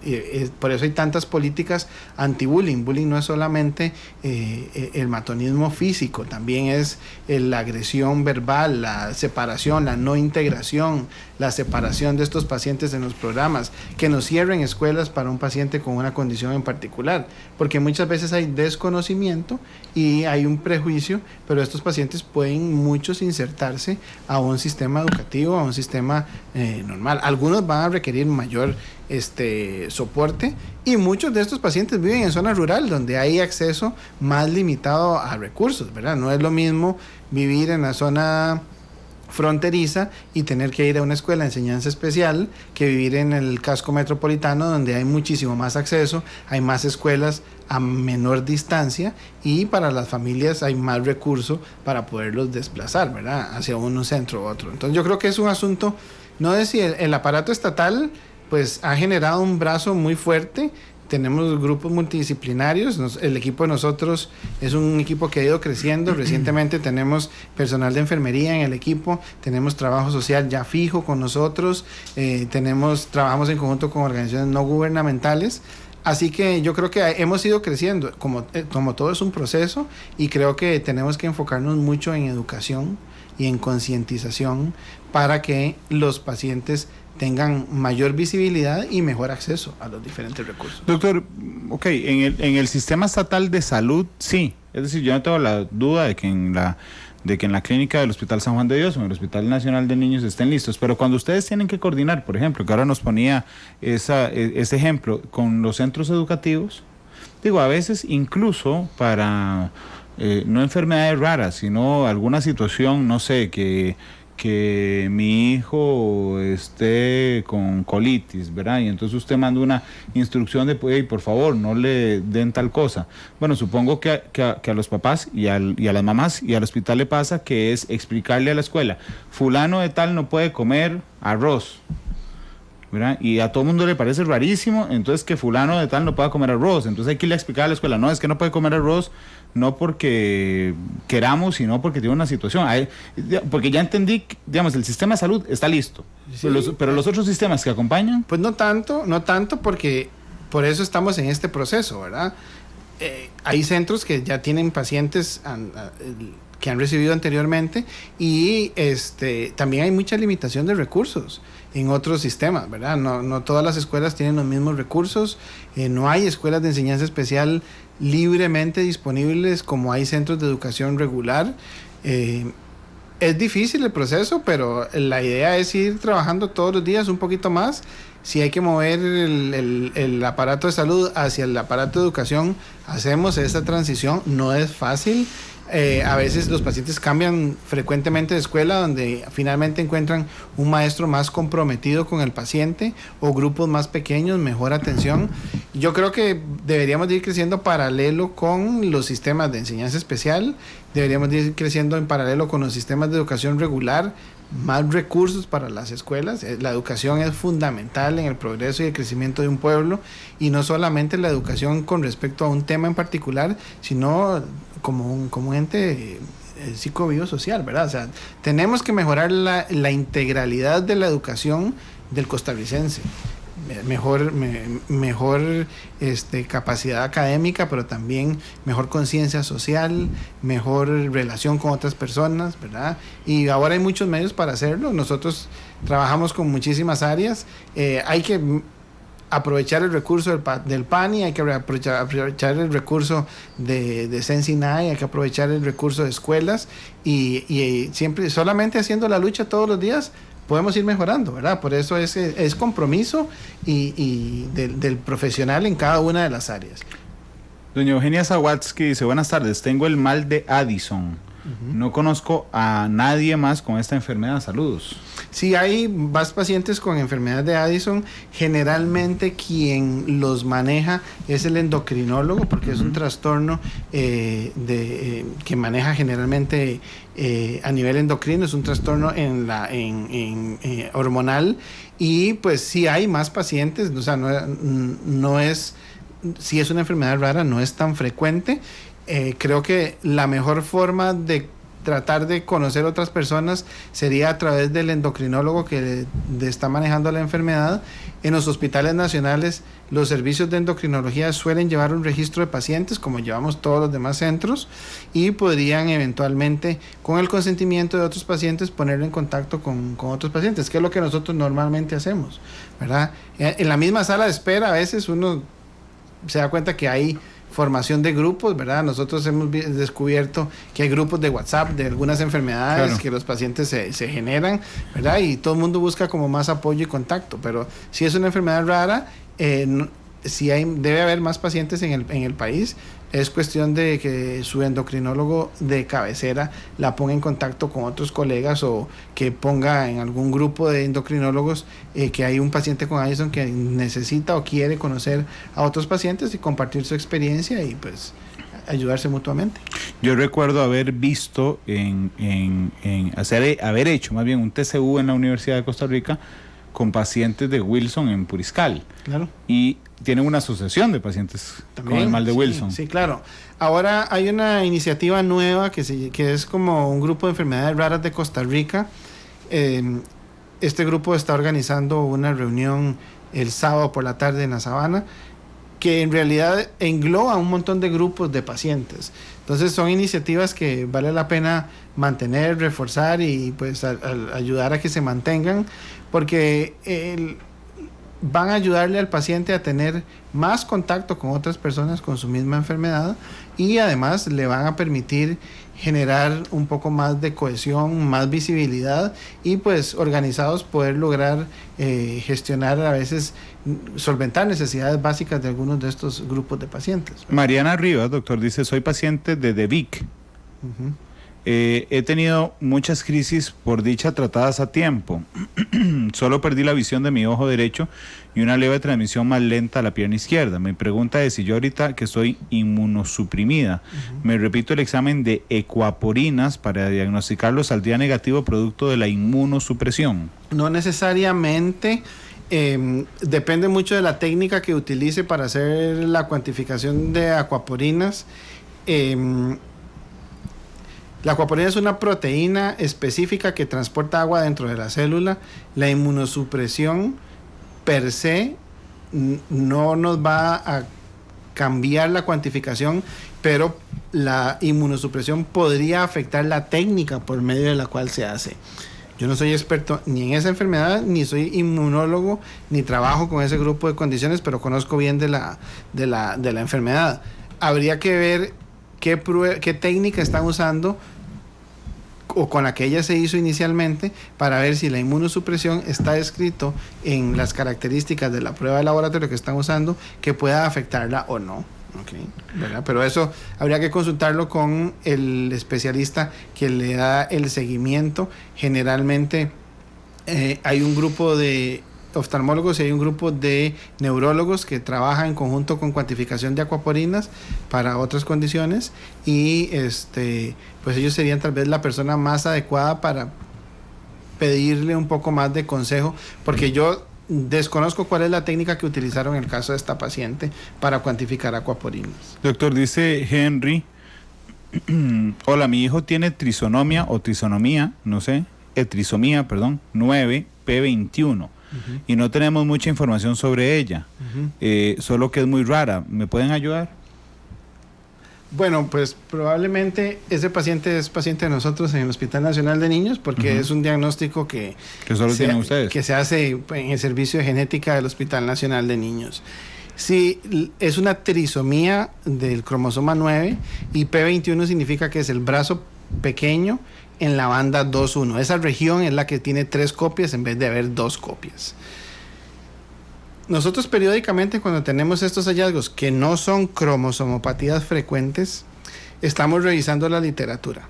por eso hay tantas políticas anti-bullying. Bullying no es solamente el matonismo físico, también es la agresión verbal, la separación, la no integración, la separación de estos pacientes en los programas, que nos cierren escuelas para un paciente con una condición en particular, porque muchas veces hay desconocimiento y hay un prejuicio, pero estos pacientes pueden muchos insertarse a un sistema educativo, a un sistema normal. Algunos van a requerir mayor soporte, y muchos de estos pacientes viven en zona rural donde hay acceso más limitado a recursos, ¿verdad? No es lo mismo vivir en la zona fronteriza y tener que ir a una escuela de enseñanza especial que vivir en el casco metropolitano, donde hay muchísimo más acceso, hay más escuelas a menor distancia, y para las familias hay más recursos para poderlos desplazar, ¿verdad?, hacia un centro u otro. Entonces yo creo que es un asunto, no es si el aparato estatal pues ha generado un brazo muy fuerte. Tenemos grupos multidisciplinarios, el equipo de nosotros es un equipo que ha ido creciendo. Recientemente tenemos personal de enfermería en el equipo, tenemos trabajo social ya fijo con nosotros, trabajamos en conjunto con organizaciones no gubernamentales. Así que yo creo que hemos ido creciendo, como todo es un proceso, y creo que tenemos que enfocarnos mucho en educación y en concientización para que los pacientes tengan mayor visibilidad y mejor acceso a los diferentes recursos. Doctor, ok, en el sistema estatal de salud, sí. Es decir, yo no tengo la duda de que en la clínica del Hospital San Juan de Dios o en el Hospital Nacional de Niños estén listos, pero cuando ustedes tienen que coordinar, por ejemplo, que ahora nos ponía ese ejemplo con los centros educativos, digo, a veces incluso para no enfermedades raras, sino alguna situación, no sé, que mi hijo esté con colitis, ¿verdad? Y entonces usted manda una instrucción de, hey, por favor, no le den tal cosa. Bueno, supongo que a los papás y a las mamás y al hospital le pasa que es explicarle a la escuela, fulano de tal no puede comer arroz, ¿verdad? Y a todo el mundo le parece rarísimo, entonces que fulano de tal no pueda comer arroz. Entonces hay que irle a explicar a la escuela, no, es que no puede comer arroz, no porque queramos, sino porque tiene una situación. Porque ya entendí, digamos, el sistema de salud está listo, sí, pero los otros sistemas que acompañan... Pues no tanto, porque por eso estamos en este proceso, ¿verdad? Hay centros que ya tienen pacientes que han recibido anteriormente, y también hay mucha limitación de recursos en otros sistemas, ¿verdad? No todas las escuelas tienen los mismos recursos, no hay escuelas de enseñanza especial libremente disponibles como hay centros de educación regular. Es difícil el proceso, pero la idea es ir trabajando todos los días un poquito más. Si hay que mover el aparato de salud hacia el aparato de educación, hacemos esta transición. No es fácil. A veces los pacientes cambian frecuentemente de escuela, donde finalmente encuentran un maestro más comprometido con el paciente o grupos más pequeños, mejor atención. Yo creo que deberíamos de ir creciendo paralelo con los sistemas de enseñanza especial, deberíamos de ir creciendo en paralelo con los sistemas de educación regular, más recursos para las escuelas. La educación es fundamental en el progreso y el crecimiento de un pueblo, y no solamente la educación con respecto a un tema en particular, sino como un ente psicobiosocial, ¿verdad? O sea, tenemos que mejorar la integralidad de la educación del costarricense. Mejor capacidad académica, pero también mejor conciencia social, mejor relación con otras personas, ¿verdad? Y ahora hay muchos medios para hacerlo. Nosotros trabajamos con muchísimas áreas. Hay que aprovechar el recurso del PANI, hay que aprovechar el recurso de Sensinay, hay que aprovechar el recurso de escuelas, y siempre, solamente haciendo la lucha todos los días, podemos ir mejorando, ¿verdad? Por eso es compromiso y del profesional en cada una de las áreas. Doña Eugenia Zawatsky dice, buenas tardes, tengo el mal de Addison. No conozco a nadie más con esta enfermedad. Saludos. Sí, hay más pacientes con enfermedad de Addison. Generalmente quien los maneja es el endocrinólogo, porque es un trastorno que maneja generalmente a nivel endocrino, es un trastorno hormonal, y pues sí hay más pacientes. O sea, no es, si es una enfermedad rara, no es tan frecuente. Creo que la mejor forma de tratar de conocer otras personas sería a través del endocrinólogo que está manejando la enfermedad. En los hospitales nacionales, los servicios de endocrinología suelen llevar un registro de pacientes, como llevamos todos los demás centros, y podrían eventualmente, con el consentimiento de otros pacientes, ponerlo en contacto con otros pacientes, que es lo que nosotros normalmente hacemos, ¿verdad? En la misma sala de espera, a veces uno se da cuenta que hay formación de grupos, ¿verdad? Nosotros hemos descubierto que hay grupos de WhatsApp de algunas enfermedades, claro, que los pacientes se generan, ¿verdad? Y todo el mundo busca como más apoyo y contacto, pero si es una enfermedad rara, debe haber más pacientes en el país. Es cuestión de que su endocrinólogo de cabecera la ponga en contacto con otros colegas o que ponga en algún grupo de endocrinólogos que hay un paciente con Addison que necesita o quiere conocer a otros pacientes y compartir su experiencia y pues ayudarse mutuamente. Yo recuerdo haber visto haber hecho más bien un TCU en la Universidad de Costa Rica con pacientes de Wilson en Puriscal. Claro. Y tienen una asociación de pacientes también, con el mal de Wilson. Sí, claro. Ahora hay una iniciativa nueva que es como un grupo de enfermedades raras de Costa Rica. Este grupo está organizando una reunión el sábado por la tarde en la Sabana, que en realidad engloba un montón de grupos de pacientes. Entonces son iniciativas que vale la pena mantener, reforzar y pues ayudar a que se mantengan, porque van a ayudarle al paciente a tener más contacto con otras personas con su misma enfermedad y además le van a permitir generar un poco más de cohesión, más visibilidad y pues organizados poder lograr gestionar a veces, solventar necesidades básicas de algunos de estos grupos de pacientes, ¿verdad? Mariana Rivas, doctor, dice, soy paciente de DEVIC. Uh-huh. He tenido muchas crisis por dicha tratadas a tiempo. Solo perdí la visión de mi ojo derecho y una leve transmisión más lenta a la pierna izquierda. Mi pregunta es si yo ahorita que estoy inmunosuprimida, me repito el examen de ecuaporinas para diagnosticarlo, ¿saldría negativo producto de la inmunosupresión? No necesariamente. Depende mucho de la técnica que utilice para hacer la cuantificación de acuaporinas. La acuaporina es una proteína específica que transporta agua dentro de la célula. La inmunosupresión per se no nos va a cambiar la cuantificación, pero la inmunosupresión podría afectar la técnica por medio de la cual se hace. Yo no soy experto ni en esa enfermedad, ni soy inmunólogo, ni trabajo con ese grupo de condiciones, pero conozco bien de la enfermedad. Habría que ver qué técnica están usando o con la que ella se hizo inicialmente para ver si la inmunosupresión está escrito en las características de la prueba de laboratorio que están usando que pueda afectarla o no. Okay, ¿verdad? Pero eso habría que consultarlo con el especialista que le da el seguimiento. Generalmente hay un grupo de oftalmólogos y hay un grupo de neurólogos que trabajan en conjunto con cuantificación de acuaporinas para otras condiciones y pues ellos serían tal vez la persona más adecuada para pedirle un poco más de consejo, porque yo desconozco cuál es la técnica que utilizaron en el caso de esta paciente para cuantificar acuaporinas. Doctor, dice Henry, hola, mi hijo tiene trisomía, no sé, trisomía, 9P21. Uh-huh. Y no tenemos mucha información sobre ella, solo que es muy rara. ¿Me pueden ayudar? Bueno, pues probablemente ese paciente es paciente de nosotros en el Hospital Nacional de Niños porque es un diagnóstico que solo tienen ustedes, que se hace en el servicio de genética del Hospital Nacional de Niños. Sí, es una trisomía del cromosoma 9 y P21 significa que es el brazo pequeño en la banda 2-1. Esa región es la que tiene 3 copias en vez de haber 2 copias. Nosotros periódicamente, cuando tenemos estos hallazgos que no son cromosomopatías frecuentes, estamos revisando la literatura.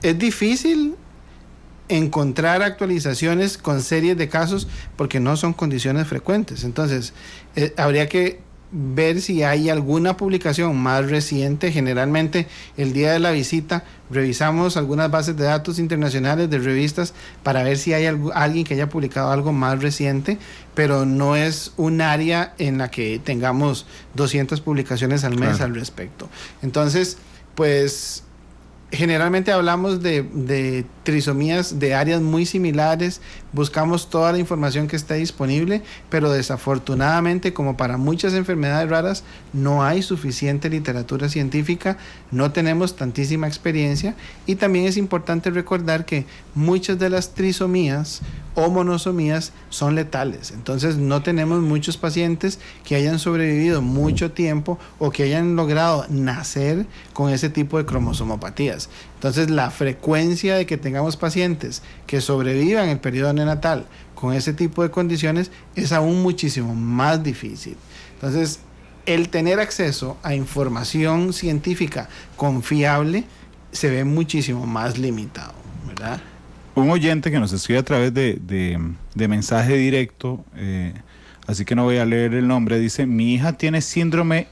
Es difícil encontrar actualizaciones con series de casos porque no son condiciones frecuentes. Entonces, habría que ver si hay alguna publicación más reciente. Generalmente el día de la visita revisamos algunas bases de datos internacionales de revistas para ver si hay alguien que haya publicado algo más reciente, pero no es un área en la que tengamos 200 publicaciones al mes al respecto. Entonces, pues Generalmente hablamos de trisomías de áreas muy similares, buscamos toda la información que está disponible, pero desafortunadamente, como para muchas enfermedades raras, no hay suficiente literatura científica, no tenemos tantísima experiencia, y también es importante recordar que muchas de las trisomías o monosomías son letales. Entonces no tenemos muchos pacientes que hayan sobrevivido mucho tiempo o que hayan logrado nacer con ese tipo de cromosomopatías. Entonces la frecuencia de que tengamos pacientes que sobrevivan el periodo neonatal con ese tipo de condiciones es aún muchísimo más difícil. Entonces el tener acceso a información científica confiable se ve muchísimo más limitado, ¿verdad? Un oyente que nos escribe a través de mensaje directo, así que no voy a leer el nombre, dice: mi hija tiene síndrome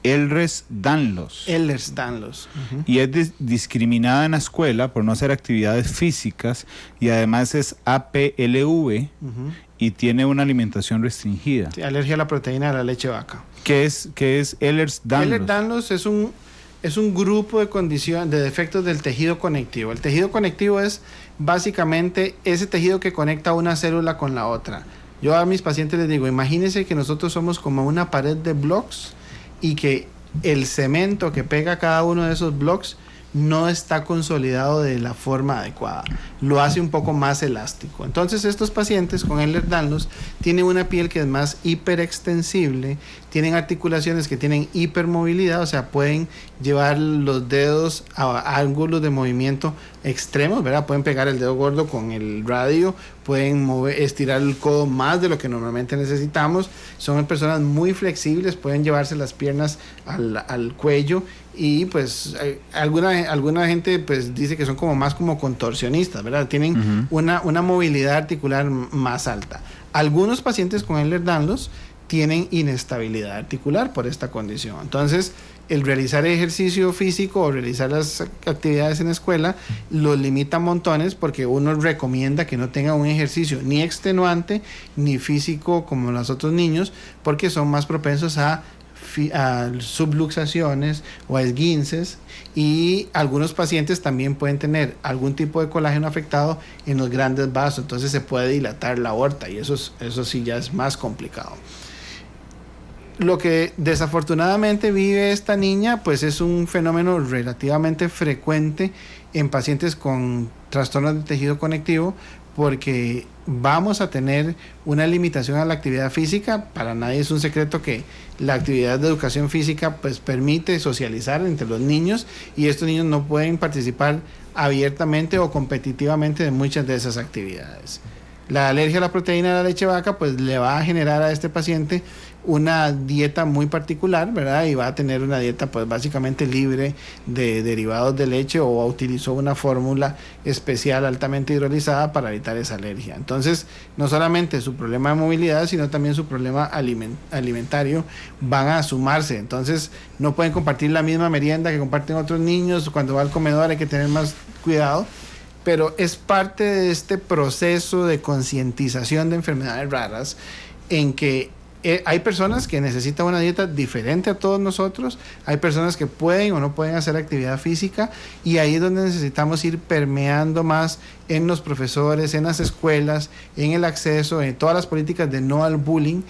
Ehlers-Danlos. Ehlers-Danlos. Uh-huh. Y es discriminada en la escuela por no hacer actividades físicas y además es APLV, uh-huh, y tiene una alimentación restringida. Sí, alergia a la proteína de la leche de vaca. ¿Qué es Ehlers-Danlos? Ehlers-Danlos es un grupo de condiciones, de defectos del tejido conectivo. El tejido conectivo es básicamente ese tejido que conecta una célula con la otra. Yo a mis pacientes les digo, imagínense que nosotros somos como una pared de blocks y que el cemento que pega cada uno de esos blocks no está consolidado de la forma adecuada, lo hace un poco más elástico. Entonces estos pacientes con Ehlers-Danlos tienen una piel que es más hiperextensible, tienen articulaciones que tienen hipermovilidad, o sea, pueden llevar los dedos a ángulos de movimiento extremos, ¿verdad? Pueden pegar el dedo gordo con el radio, pueden estirar el codo más de lo que normalmente necesitamos, son personas muy flexibles, pueden llevarse las piernas al cuello, y pues alguna gente pues dice que son como más como contorsionistas, ¿verdad? Tienen una movilidad articular más alta. Algunos pacientes con Ehlers-Danlos tienen inestabilidad articular por esta condición. Entonces, el realizar ejercicio físico o realizar las actividades en la escuela los limita montones, porque uno recomienda que no tenga un ejercicio ni extenuante ni físico como los otros niños, porque son más propensos a subluxaciones o a esguinces, y algunos pacientes también pueden tener algún tipo de colágeno afectado en los grandes vasos, entonces se puede dilatar la aorta y eso sí ya es más complicado. Lo que desafortunadamente vive esta niña pues es un fenómeno relativamente frecuente en pacientes con trastornos de tejido conectivo, porque vamos a tener una limitación a la actividad física. Para nadie es un secreto que la actividad de educación física pues permite socializar entre los niños, y estos niños no pueden participar abiertamente o competitivamente de muchas de esas actividades. La alergia a la proteína de la leche de vaca pues le va a generar a este paciente una dieta muy particular, ¿verdad? Y va a tener una dieta pues básicamente libre de derivados de leche, o utilizó una fórmula especial altamente hidrolizada para evitar esa alergia. Entonces, no solamente su problema de movilidad, sino también su problema alimentario van a sumarse. Entonces, no pueden compartir la misma merienda que comparten otros niños. Cuando va al comedor hay que tener más cuidado, pero es parte de este proceso de concientización de enfermedades raras, en que hay personas que necesitan una dieta diferente a todos nosotros, hay personas que pueden o no pueden hacer actividad física, y ahí es donde necesitamos ir permeando más en los profesores, en las escuelas, en el acceso, en todas las políticas de no al bullying.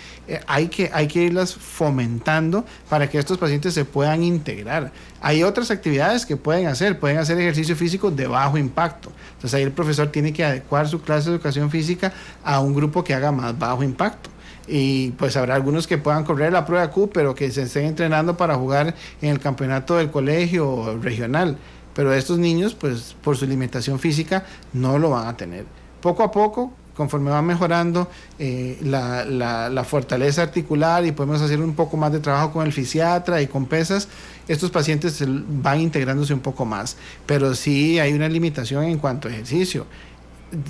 Hay que irlas fomentando para que estos pacientes se puedan integrar. Hay otras actividades que pueden hacer ejercicio físico de bajo impacto. Entonces ahí el profesor tiene que adecuar su clase de educación física a un grupo que haga más bajo impacto. Y pues habrá algunos que puedan correr la prueba Q, pero que se estén entrenando para jugar en el campeonato del colegio regional. Pero estos niños, pues por su limitación física, no lo van a tener. Poco a poco, conforme va mejorando la fortaleza articular y podemos hacer un poco más de trabajo con el fisiatra y con pesas, estos pacientes van integrándose un poco más. Pero sí hay una limitación en cuanto a ejercicio.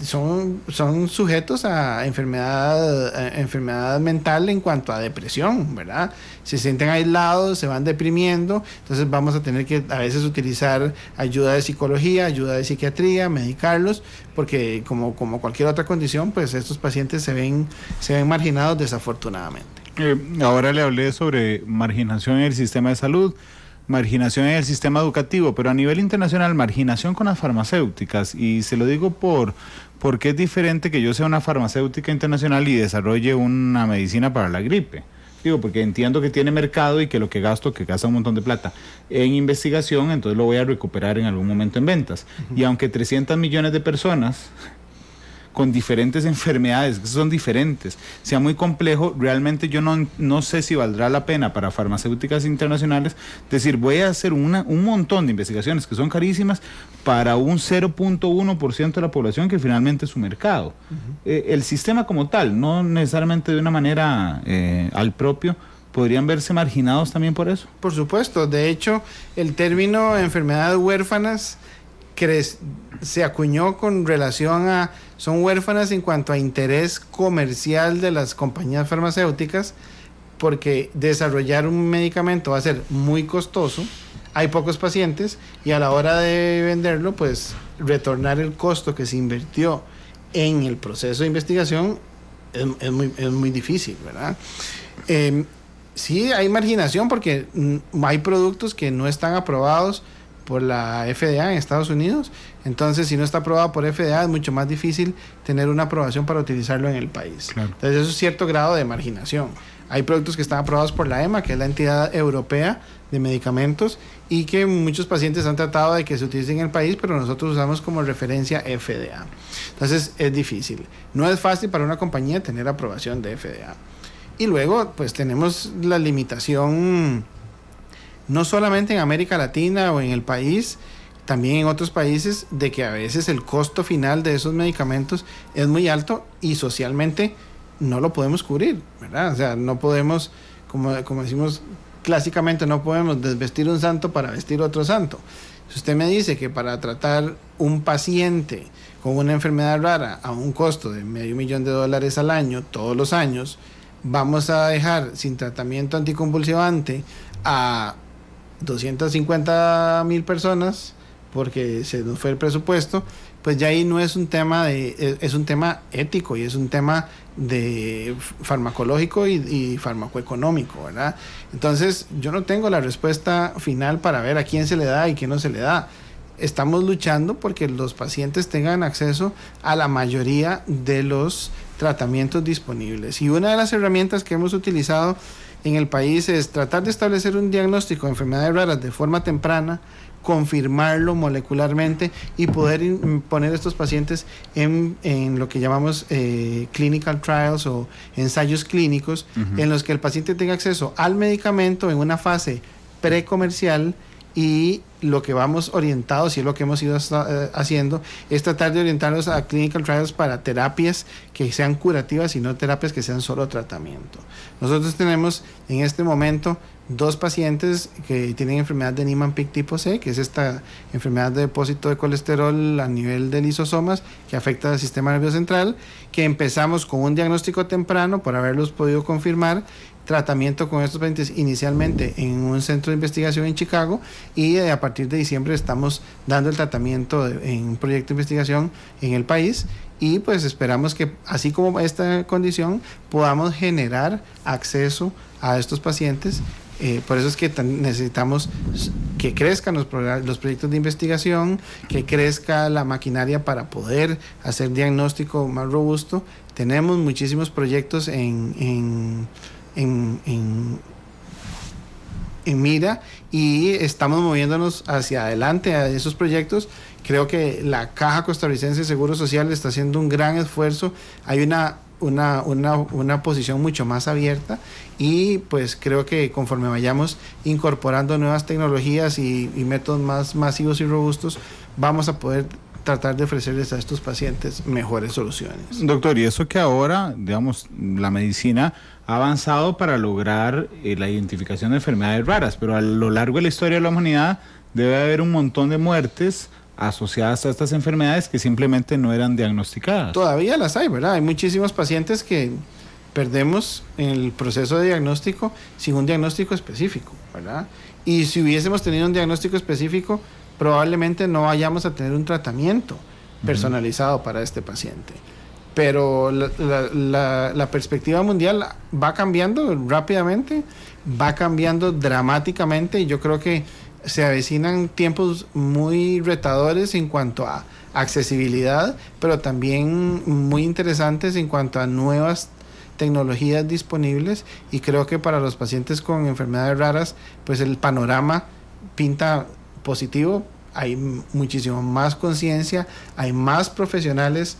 Son sujetos a enfermedad mental en cuanto a depresión, ¿verdad? Se sienten aislados, se van deprimiendo, entonces vamos a tener que a veces utilizar ayuda de psicología, ayuda de psiquiatría, medicarlos, porque como cualquier otra condición, pues estos pacientes se ven marginados desafortunadamente. Ahora le hablé sobre marginación en el sistema de salud. marginación en el sistema educativo, pero a nivel internacional, marginación con las farmacéuticas. Y se lo digo porque es diferente que yo sea una farmacéutica internacional y desarrolle una medicina para la gripe. Digo, porque entiendo que tiene mercado y que lo que gasta un montón de plata en investigación, entonces lo voy a recuperar en algún momento en ventas. Y aunque 300 millones de personas con diferentes enfermedades, que son diferentes, sea muy complejo, realmente yo no sé si valdrá la pena para farmacéuticas internacionales decir, voy a hacer un montón de investigaciones que son carísimas para un 0.1% de la población que finalmente es su mercado. El sistema como tal, no necesariamente de una manera al propio, ¿podrían verse marginados también por eso? Por supuesto, de hecho, el término enfermedades huérfanas se acuñó con relación a, son huérfanas en cuanto a interés comercial de las compañías farmacéuticas, porque desarrollar un medicamento va a ser muy costoso, hay pocos pacientes y a la hora de venderlo, pues retornar el costo que se invirtió en el proceso de investigación es muy difícil, ¿verdad? Sí, hay marginación porque hay productos que no están aprobados por la FDA en Estados Unidos, entonces si no está aprobado por FDA es mucho más difícil tener una aprobación para utilizarlo en el país. Claro. Entonces eso es cierto grado de marginación. Hay productos que están aprobados por la EMA, que es la entidad europea de medicamentos, y que muchos pacientes han tratado de que se utilicen en el país, pero nosotros usamos como referencia FDA. Entonces es difícil. No es fácil para una compañía tener aprobación de FDA. Y luego pues tenemos la limitación no solamente en América Latina o en el país, también en otros países, de que a veces el costo final de esos medicamentos es muy alto y socialmente no lo podemos cubrir, ¿verdad? O sea, no podemos, como decimos clásicamente, no podemos desvestir un santo para vestir otro santo. Si usted me dice que para tratar un paciente con una enfermedad rara a un costo de $500,000 al año, todos los años, vamos a dejar sin tratamiento anticonvulsivante a 250,000 personas porque se nos fue el presupuesto, pues ya ahí no es un tema es un tema ético y es un tema de farmacológico y farmacoeconómico, ¿verdad? Entonces yo no tengo la respuesta final para ver a quién se le da y quién no se le da. Estamos luchando porque los pacientes tengan acceso a la mayoría de los tratamientos disponibles, y una de las herramientas que hemos utilizado en el país es tratar de establecer un diagnóstico de enfermedades raras de forma temprana, confirmarlo molecularmente y poder poner a estos pacientes en lo que llamamos clinical trials o ensayos clínicos, en los que el paciente tenga acceso al medicamento en una fase precomercial, y lo que vamos orientados, y es lo que hemos ido haciendo, es tratar de orientarlos a clinical trials para terapias que sean curativas y no terapias que sean solo tratamiento. Nosotros tenemos en este momento 2 pacientes que tienen enfermedad de Niemann-Pick tipo C, que es esta enfermedad de depósito de colesterol a nivel de lisosomas que afecta al sistema nervioso central, que empezamos con un diagnóstico temprano por haberlos podido confirmar, tratamiento con estos pacientes inicialmente en un centro de investigación en Chicago, y a partir de diciembre estamos dando el tratamiento en un proyecto de investigación en el país, y pues esperamos que así como esta condición podamos generar acceso a estos pacientes. Por eso es que necesitamos que crezcan los proyectos de investigación, que crezca la maquinaria para poder hacer diagnóstico más robusto. Tenemos muchísimos proyectos en mira, y estamos moviéndonos hacia adelante a esos proyectos. Creo que la Caja Costarricense de Seguro Social está haciendo un gran esfuerzo. Hay una posición mucho más abierta, y pues creo que conforme vayamos incorporando nuevas tecnologías y métodos más masivos y robustos, vamos a poder tratar de ofrecerles a estos pacientes mejores soluciones. Doctor, y eso que ahora, digamos, la medicina ha avanzado para lograr la identificación de enfermedades raras, pero a lo largo de la historia de la humanidad debe haber un montón de muertes asociadas a estas enfermedades que simplemente no eran diagnosticadas. Todavía las hay, ¿verdad? Hay muchísimos pacientes que perdemos en el proceso de diagnóstico sin un diagnóstico específico, ¿verdad? Y si hubiésemos tenido un diagnóstico específico, probablemente no vayamos a tener un tratamiento personalizado para este paciente. Pero la perspectiva mundial va cambiando rápidamente. va cambiando dramáticamente y yo creo que se avecinan tiempos muy retadores en cuanto a accesibilidad, pero también muy interesantes en cuanto a nuevas tecnologías disponibles, y creo que para los pacientes con enfermedades raras pues el panorama pinta positivo. Hay muchísimo más conciencia, hay más profesionales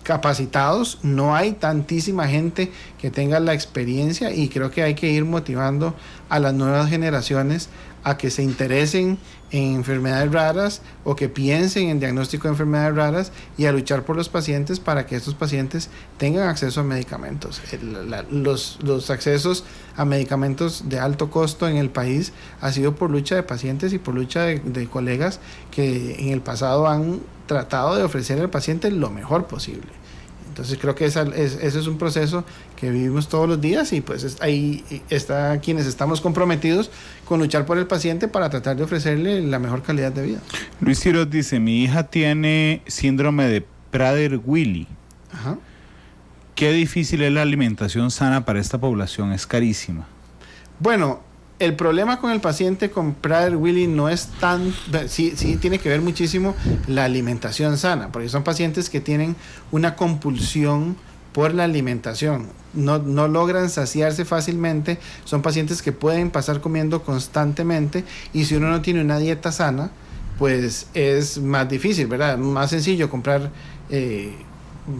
capacitados, no hay tantísima gente que tenga la experiencia, y creo que hay que ir motivando a las nuevas generaciones a que se interesen en enfermedades raras o que piensen en diagnóstico de enfermedades raras, y a luchar por los pacientes para que estos pacientes tengan acceso a medicamentos. Los accesos a medicamentos de alto costo en el país ha sido por lucha de pacientes y por lucha de colegas que en el pasado han tratado de ofrecer al paciente lo mejor posible. Entonces creo que ese es un proceso que vivimos todos los días, y pues ahí está quienes estamos comprometidos con luchar por el paciente para tratar de ofrecerle la mejor calidad de vida. Luis Quiroz dice, mi hija tiene síndrome de Prader-Willi. Ajá. Qué difícil es la alimentación sana para esta población, es carísima. Bueno, el problema con el paciente con Prader-Willi no es tan... Sí tiene que ver muchísimo la alimentación sana, porque son pacientes que tienen una compulsión por la alimentación. No logran saciarse fácilmente, son pacientes que pueden pasar comiendo constantemente, y si uno no tiene una dieta sana, pues es más difícil, ¿verdad? Más sencillo comprar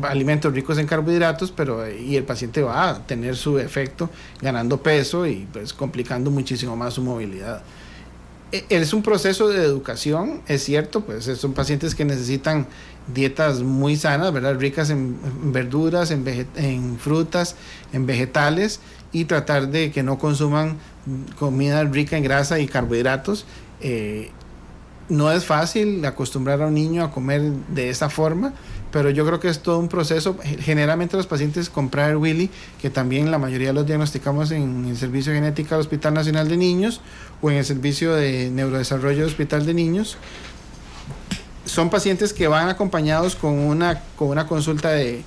alimentos ricos en carbohidratos, y el paciente va a tener su efecto ganando peso y pues complicando muchísimo más su movilidad. Es un proceso de educación, es cierto, pues son pacientes que necesitan dietas muy sanas, ¿verdad? Ricas en verduras, en frutas, en vegetales, y tratar de que no consuman comida rica en grasa y carbohidratos. No es fácil acostumbrar a un niño a comer de esa forma, pero yo creo que es todo un proceso. Generalmente los pacientes con Prader-Willi, que también la mayoría los diagnosticamos en el Servicio de Genética del Hospital Nacional de Niños o en el Servicio de Neurodesarrollo del Hospital de Niños, son pacientes que van acompañados con una consulta de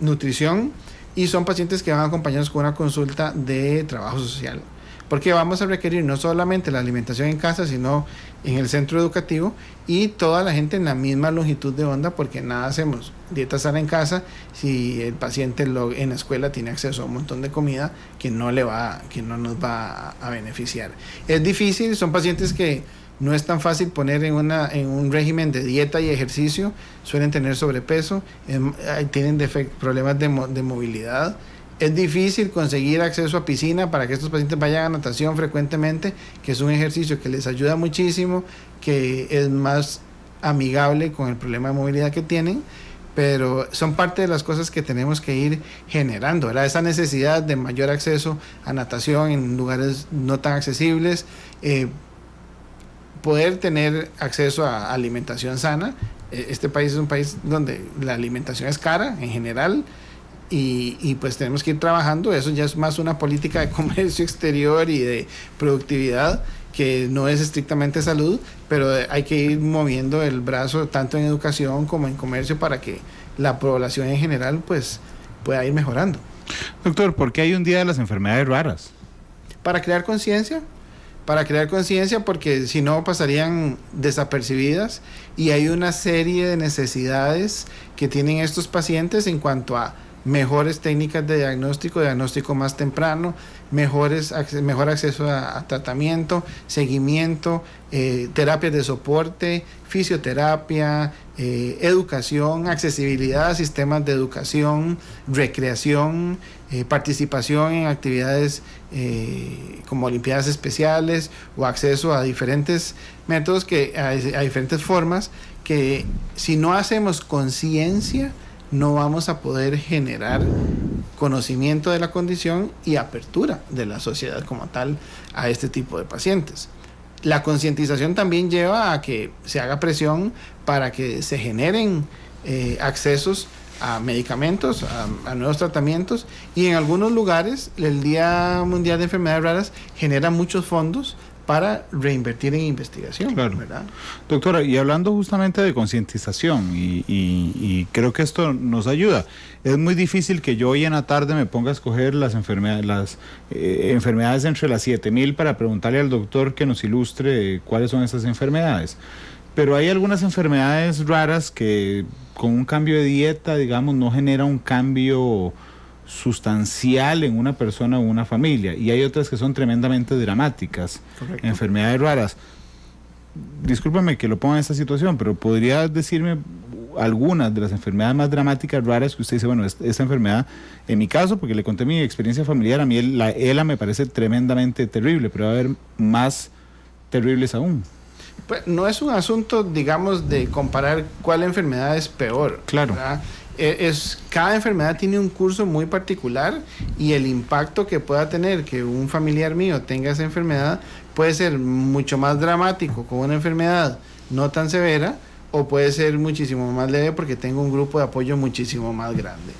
nutrición, y son pacientes que van acompañados con una consulta de trabajo social, porque vamos a requerir no solamente la alimentación en casa, sino en el centro educativo, y toda la gente en la misma longitud de onda, porque nada hacemos dieta sana en casa si el paciente en la escuela tiene acceso a un montón de comida que no nos va a beneficiar. Es difícil, son pacientes que no es tan fácil poner en un régimen de dieta y ejercicio, suelen tener sobrepeso, tienen problemas de movilidad. Es difícil conseguir acceso a piscina para que estos pacientes vayan a natación frecuentemente, que es un ejercicio que les ayuda muchísimo, que es más amigable con el problema de movilidad que tienen, pero son parte de las cosas que tenemos que ir generando, ¿verdad? Esa necesidad de mayor acceso a natación en lugares no tan accesibles, poder tener acceso a alimentación sana. Este país es un país donde la alimentación es cara en general, y pues tenemos que ir trabajando. Eso ya es más una política de comercio exterior y de productividad, que no es estrictamente salud, pero hay que ir moviendo el brazo tanto en educación como en comercio para que la población en general pues pueda ir mejorando. Doctor, ¿por qué hay un día de las enfermedades raras? Para crear conciencia, porque si no pasarían desapercibidas, y hay una serie de necesidades que tienen estos pacientes en cuanto a mejores técnicas de diagnóstico más temprano, mejor acceso a tratamiento, seguimiento, terapias de soporte, fisioterapia, educación, accesibilidad a sistemas de educación, recreación, participación en actividades como olimpiadas especiales, o acceso a diferentes métodos, a diferentes formas, que si no hacemos conciencia, no vamos a poder generar conocimiento de la condición y apertura de la sociedad como tal a este tipo de pacientes. La concientización también lleva a que se haga presión para que se generen accesos a medicamentos, a nuevos tratamientos, y en algunos lugares el Día Mundial de Enfermedades Raras genera muchos fondos para reinvertir en investigación, claro, ¿verdad? Doctora, y hablando justamente de concientización, y creo que esto nos ayuda, es muy difícil que yo hoy en la tarde me ponga a escoger las enfermedades entre las 7.000 para preguntarle al doctor que nos ilustre cuáles son esas enfermedades. Pero hay algunas enfermedades raras que con un cambio de dieta, digamos, no genera un cambio sustancial en una persona o una familia, y hay otras que son tremendamente dramáticas. Correcto. Enfermedades raras. Discúlpame que lo ponga en esta situación, pero ¿podría decirme algunas de las enfermedades más dramáticas, raras, que usted dice, bueno, esta enfermedad, en mi caso, porque le conté mi experiencia familiar, a mí la ELA me parece tremendamente terrible, pero va a haber más terribles aún? Pues no es un asunto, digamos, de comparar cuál enfermedad es peor. Claro. ¿Verdad? Cada enfermedad tiene un curso muy particular, y el impacto que pueda tener que un familiar mío tenga esa enfermedad puede ser mucho más dramático con una enfermedad no tan severa, o puede ser muchísimo más leve porque tengo un grupo de apoyo muchísimo más grande.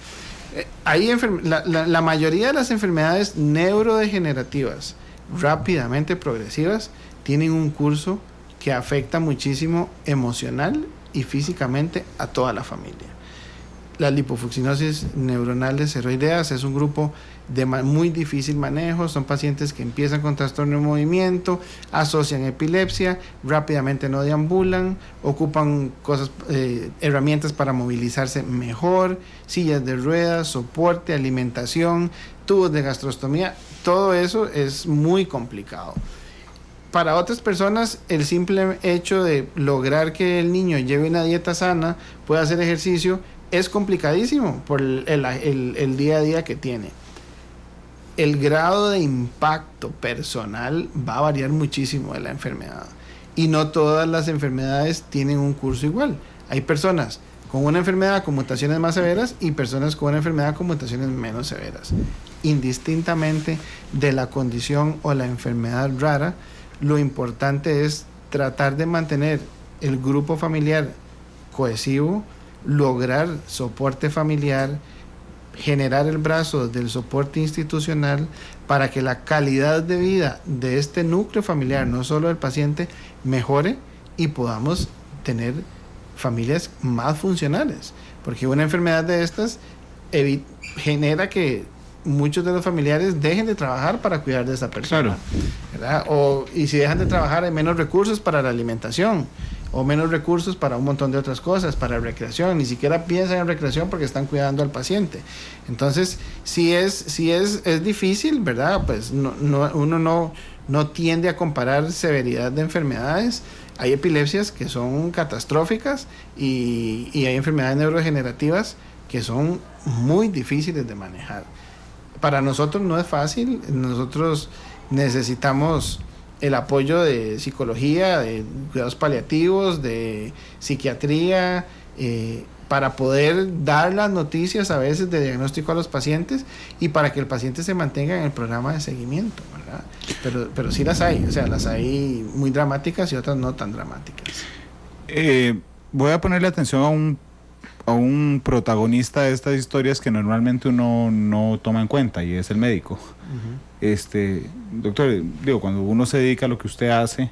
La mayoría de las enfermedades neurodegenerativas rápidamente progresivas tienen un curso que afecta muchísimo emocional y físicamente a toda la familia. La lipofuscinosis neuronal esteroideas es un grupo de muy difícil manejo. Son pacientes que empiezan con trastorno de movimiento, asocian epilepsia, rápidamente no deambulan, ocupan herramientas para movilizarse mejor, sillas de ruedas, soporte, alimentación, tubos de gastrostomía. Todo eso es muy complicado. Para otras personas, el simple hecho de lograr que el niño lleve una dieta sana, pueda hacer ejercicio, es complicadísimo por el día a día que tiene. El grado de impacto personal va a variar muchísimo de la enfermedad, y no todas las enfermedades tienen un curso igual. Hay personas con una enfermedad con mutaciones más severas y personas con una enfermedad con mutaciones menos severas. Indistintamente de la condición o la enfermedad rara, lo importante es tratar de mantener el grupo familiar cohesivo, lograr soporte familiar, generar el brazo del soporte institucional para que la calidad de vida de este núcleo familiar, no solo del paciente, mejore y podamos tener familias más funcionales. Porque una enfermedad de estas genera que muchos de los familiares dejen de trabajar para cuidar de esa persona. Claro. ¿Verdad? Y si dejan de trabajar, hay menos recursos para la alimentación, o menos recursos para un montón de otras cosas, para recreación. Ni siquiera piensan en recreación porque están cuidando al paciente. Entonces, si es difícil, ¿verdad? Pues uno no tiende a comparar severidad de enfermedades. Hay epilepsias que son catastróficas, y hay enfermedades neurodegenerativas que son muy difíciles de manejar. Para nosotros no es fácil. Nosotros necesitamos el apoyo de psicología, de cuidados paliativos, de psiquiatría, para poder dar las noticias a veces de diagnóstico a los pacientes, y para que el paciente se mantenga en el programa de seguimiento, ¿verdad? Pero sí las hay, o sea, las hay muy dramáticas y otras no tan dramáticas. Voy a ponerle atención a un protagonista de estas historias que normalmente uno no toma en cuenta, y es el médico. Doctor, cuando uno se dedica a lo que usted hace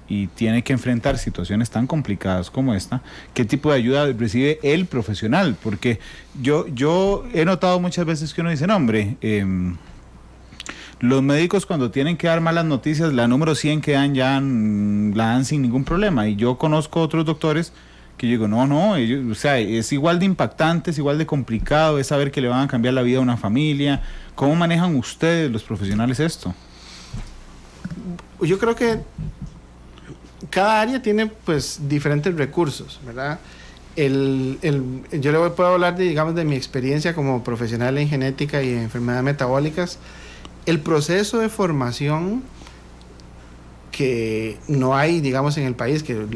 y tiene que enfrentar situaciones tan complicadas como esta, ¿qué tipo de ayuda recibe el profesional? Porque yo he notado muchas veces que uno dice, no, hombre, los médicos cuando tienen que dar malas noticias, la número 100 que dan ya la dan sin ningún problema, y yo conozco otros doctores que yo digo, no, ellos, o sea, es igual de impactante, es igual de complicado, es saber que le van a cambiar la vida a una familia. ¿Cómo manejan ustedes, los profesionales, esto? Yo creo que cada área tiene pues diferentes recursos, ¿verdad? Yo le puedo hablar de mi experiencia como profesional en genética y en enfermedades metabólicas. El proceso de formación que no hay, digamos, en el país, que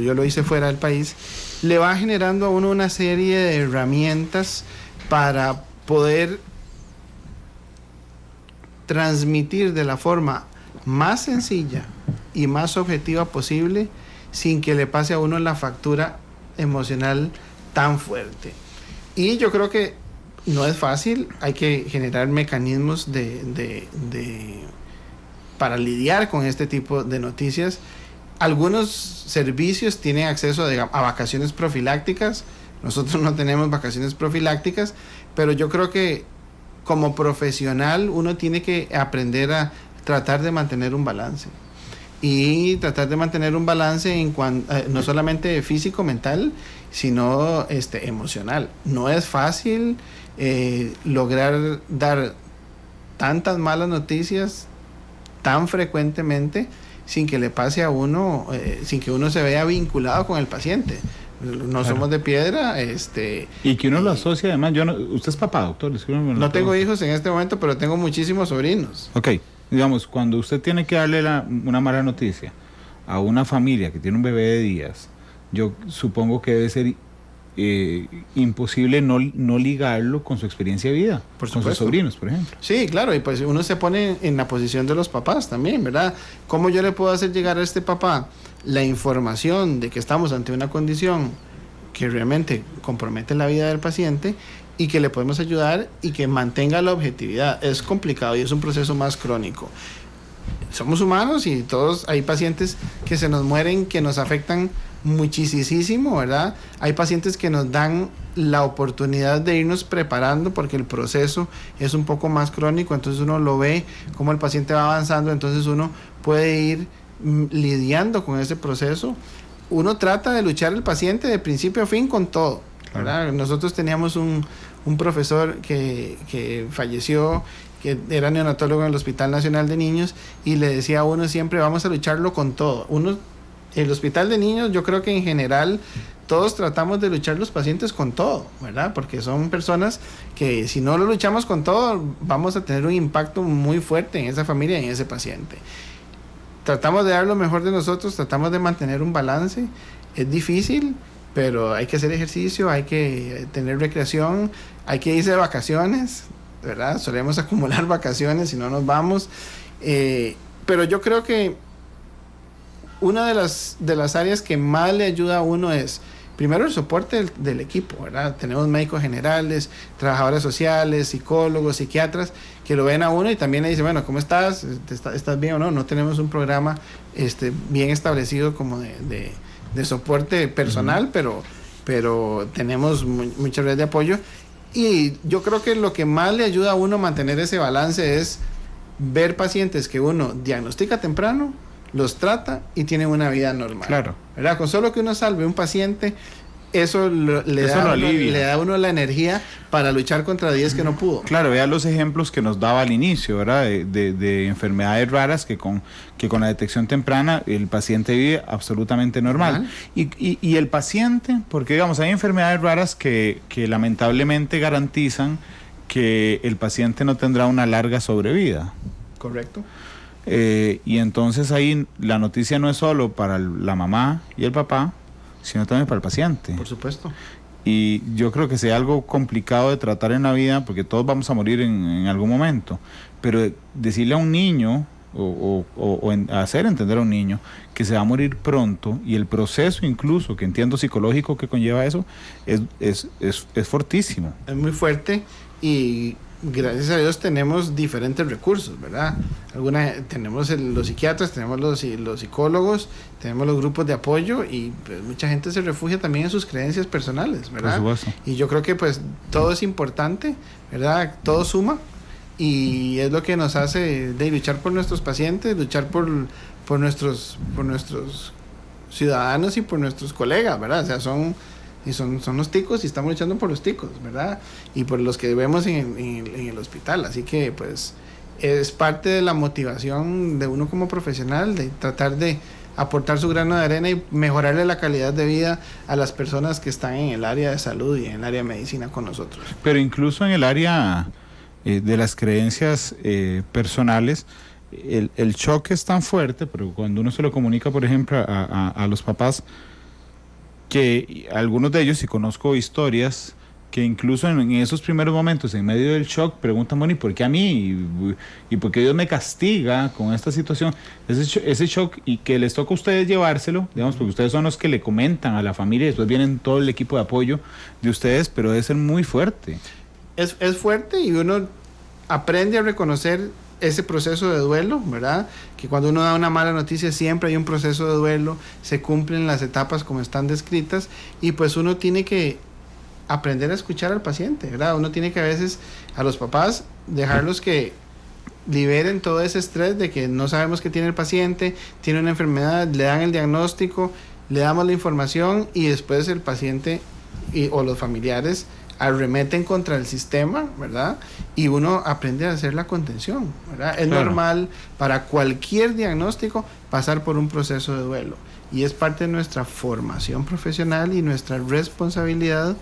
yo lo hice fuera del país, le va generando a uno una serie de herramientas para poder transmitir de la forma más sencilla y más objetiva posible, sin que le pase a uno la factura emocional tan fuerte. Y yo creo que no es fácil, hay que generar mecanismos de para lidiar con este tipo de noticias. Algunos servicios tienen acceso a vacaciones profilácticas. Nosotros no tenemos vacaciones profilácticas, pero yo creo que como profesional uno tiene que aprender a tratar de mantener un balance. Y tratar de mantener un balance en no solamente físico, mental, sino emocional. No es fácil lograr dar tantas malas noticias tan frecuentemente sin que le pase a uno, sin que uno se vea vinculado con el paciente. No somos de piedra. Y que uno lo asocia además. Usted es papá, doctor. No tengo hijos en este momento, pero tengo muchísimos sobrinos. Ok, digamos, cuando usted tiene que darle una mala noticia a una familia que tiene un bebé de días, yo supongo que debe ser imposible no ligarlo con su experiencia de vida, con sus sobrinos, por ejemplo. Sí, claro, y pues uno se pone en la posición de los papás también, ¿verdad? ¿Cómo yo le puedo hacer llegar a este papá la información de que estamos ante una condición que realmente compromete la vida del paciente y que le podemos ayudar y que mantenga la objetividad? Es complicado y es un proceso más crónico. Somos humanos y todos hay pacientes que se nos mueren, que nos afectan muchísimo, ¿verdad? Hay pacientes que nos dan la oportunidad de irnos preparando porque el proceso es un poco más crónico, entonces uno lo ve como el paciente va avanzando, entonces uno puede ir lidiando con ese proceso. Uno trata de luchar el paciente de principio a fin con todo, ¿verdad? Claro. Nosotros teníamos un profesor que falleció, que era neonatólogo en el Hospital Nacional de Niños, y le decía a uno siempre, vamos a lucharlo con todo. El Hospital de Niños, yo creo que en general todos tratamos de luchar los pacientes con todo, ¿verdad? Porque son personas que si no lo luchamos con todo, vamos a tener un impacto muy fuerte en esa familia y en ese paciente. Tratamos de dar lo mejor de nosotros, tratamos de mantener un balance. Es difícil, pero hay que hacer ejercicio, hay que tener recreación, hay que irse de vacaciones, ¿verdad? Solemos acumular vacaciones y no nos vamos. Pero yo creo que una de las áreas que más le ayuda a uno es, primero, el soporte del equipo, ¿verdad? Tenemos médicos generales, trabajadores sociales, psicólogos, psiquiatras, que lo ven a uno y también le dicen, bueno, ¿cómo estás? ¿Estás bien o no? No tenemos un programa bien establecido como de soporte personal, pero tenemos mucha red de apoyo. Y yo creo que lo que más le ayuda a uno a mantener ese balance es ver pacientes que uno diagnostica temprano, los trata y tienen una vida normal. Claro. ¿Verdad? Con solo que uno salve un paciente, eso le da a uno la energía para luchar contra 10 que no pudo. Claro, vea los ejemplos que nos daba al inicio, ¿verdad? De enfermedades raras que con la detección temprana el paciente vive absolutamente normal. Y el paciente, porque digamos, hay enfermedades raras que lamentablemente garantizan que el paciente no tendrá una larga sobrevida. Correcto. Y entonces ahí la noticia no es solo para la mamá y el papá, sino también para el paciente. Por supuesto. Y yo creo que sea algo complicado de tratar en la vida, porque todos vamos a morir en algún momento, pero decirle a un niño o hacer entender a un niño que se va a morir pronto, y el proceso incluso, que entiendo psicológico que conlleva eso, es fortísimo. Es muy fuerte y gracias a Dios tenemos diferentes recursos, ¿verdad? Tenemos los psiquiatras, tenemos los psicólogos, tenemos los grupos de apoyo y pues, mucha gente se refugia también en sus creencias personales, ¿verdad? Por supuesto. Y yo creo que pues todo es importante, ¿verdad? Todo suma y es lo que nos hace de luchar por nuestros pacientes, luchar por nuestros ciudadanos y por nuestros colegas, ¿verdad? O sea, son los ticos y estamos luchando por los ticos, ¿verdad? Y por los que vemos en el hospital. Así que, pues, es parte de la motivación de uno como profesional de tratar de aportar su grano de arena y mejorarle la calidad de vida a las personas que están en el área de salud y en el área de medicina con nosotros. Pero incluso en el área de las creencias personales, el choque es tan fuerte, pero cuando uno se lo comunica, por ejemplo, a los papás, que algunos de ellos, y conozco historias, que incluso en esos primeros momentos, en medio del shock, preguntan, bueno, ¿y por qué a mí? ¿Y por qué Dios me castiga con esta situación? Ese shock, y que les toca a ustedes llevárselo, digamos, porque ustedes son los que le comentan a la familia, y después vienen todo el equipo de apoyo de ustedes, pero debe ser muy fuerte. Es fuerte, y uno aprende a reconocer ese proceso de duelo, ¿verdad? Que cuando uno da una mala noticia siempre hay un proceso de duelo, se cumplen las etapas como están descritas y pues uno tiene que aprender a escuchar al paciente, ¿verdad? Uno tiene que a veces a los papás dejarlos que liberen todo ese estrés de que no sabemos qué tiene el paciente, tiene una enfermedad, le dan el diagnóstico, le damos la información y después el paciente o los familiares arremeten contra el sistema, ¿verdad? Y uno aprende a hacer la contención, ¿verdad? Es normal para cualquier diagnóstico pasar por un proceso de duelo y es parte de nuestra formación profesional y nuestra responsabilidad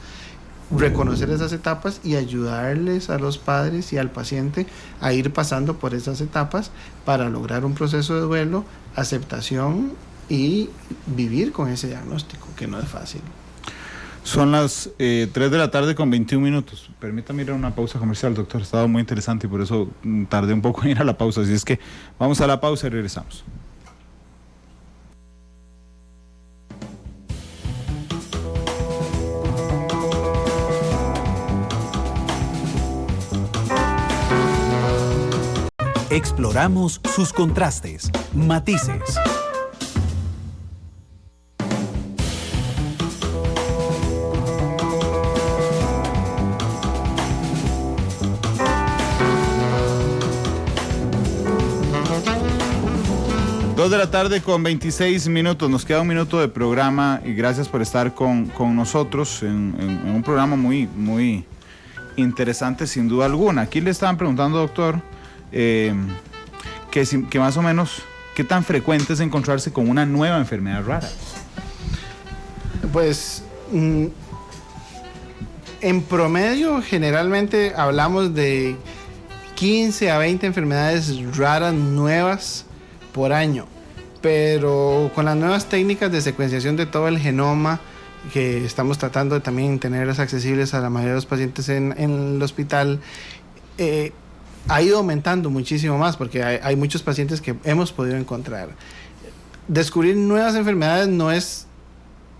reconocer esas etapas y ayudarles a los padres y al paciente a ir pasando por esas etapas para lograr un proceso de duelo, aceptación y vivir con ese diagnóstico, que no es fácil. Son las 3 de la tarde con 21 minutos. Permítame ir a una pausa comercial, doctor. Estaba muy interesante y por eso tardé un poco en ir a la pausa. Así es que vamos a la pausa y regresamos. Exploramos sus contrastes, matices. Dos de la tarde con 26 minutos, nos queda un minuto de programa y gracias por estar con nosotros en un programa muy interesante sin duda alguna. Aquí le estaban preguntando, doctor, que más o menos, ¿qué tan frecuente es encontrarse con una nueva enfermedad rara? Pues en promedio generalmente hablamos de 15 a 20 enfermedades raras nuevas por año, pero con las nuevas técnicas de secuenciación de todo el genoma que estamos tratando de también tenerlas accesibles a la mayoría de los pacientes en el hospital, ha ido aumentando muchísimo más porque hay muchos pacientes que hemos podido encontrar. Descubrir nuevas enfermedades no es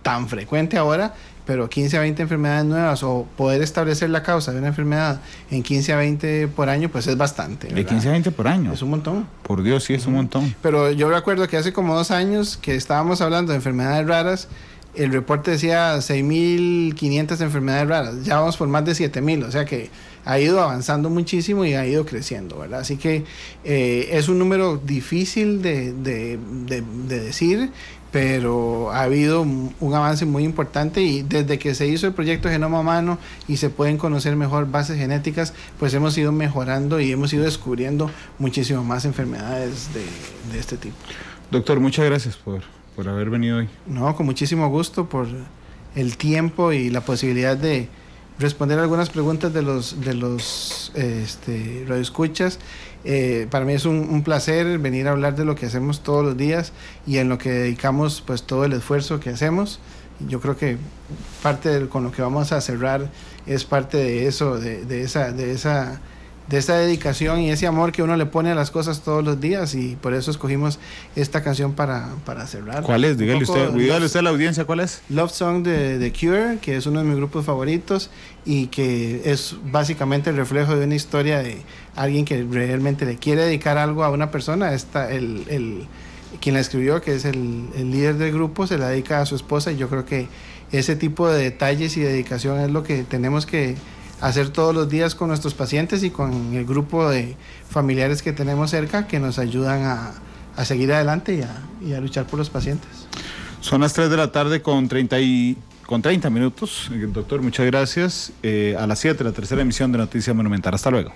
tan frecuente ahora, pero 15 a 20 enfermedades nuevas o poder establecer la causa de una enfermedad en 15 a 20 por año, pues es bastante, ¿verdad? De 15 a 20 por año. Es un montón. Por Dios, sí, es un montón. Pero yo recuerdo que hace como 2 años que estábamos hablando de enfermedades raras, el reporte decía 6.500 enfermedades raras, ya vamos por más de 7.000, o sea que ha ido avanzando muchísimo y ha ido creciendo, ¿verdad? Así que es un número difícil de decir, pero ha habido un avance muy importante y desde que se hizo el proyecto Genoma Humano y se pueden conocer mejor bases genéticas, pues hemos ido mejorando y hemos ido descubriendo muchísimo más enfermedades de este tipo. Doctor, muchas gracias por haber venido hoy. No, con muchísimo gusto por el tiempo y la posibilidad de responder algunas preguntas de los radioescuchas. Para mí es un placer venir a hablar de lo que hacemos todos los días y en lo que dedicamos pues todo el esfuerzo que hacemos. Yo creo que parte con lo que vamos a cerrar es parte de eso, de esa dedicación y ese amor que uno le pone a las cosas todos los días y por eso escogimos esta canción para cerrar. ¿Cuál es? Dígale usted a la audiencia, ¿cuál es? Love Song de The Cure, que es uno de mis grupos favoritos y que es básicamente el reflejo de una historia de alguien que realmente le quiere dedicar algo a una persona. Quien la escribió, que es el líder del grupo, se la dedica a su esposa y yo creo que ese tipo de detalles y dedicación es lo que tenemos que hacer todos los días con nuestros pacientes y con el grupo de familiares que tenemos cerca que nos ayudan a seguir adelante y a luchar por los pacientes. Son las 3 de la tarde con 30 minutos. Doctor, muchas gracias. A las 7, la tercera emisión de Noticias Monumental. Hasta luego.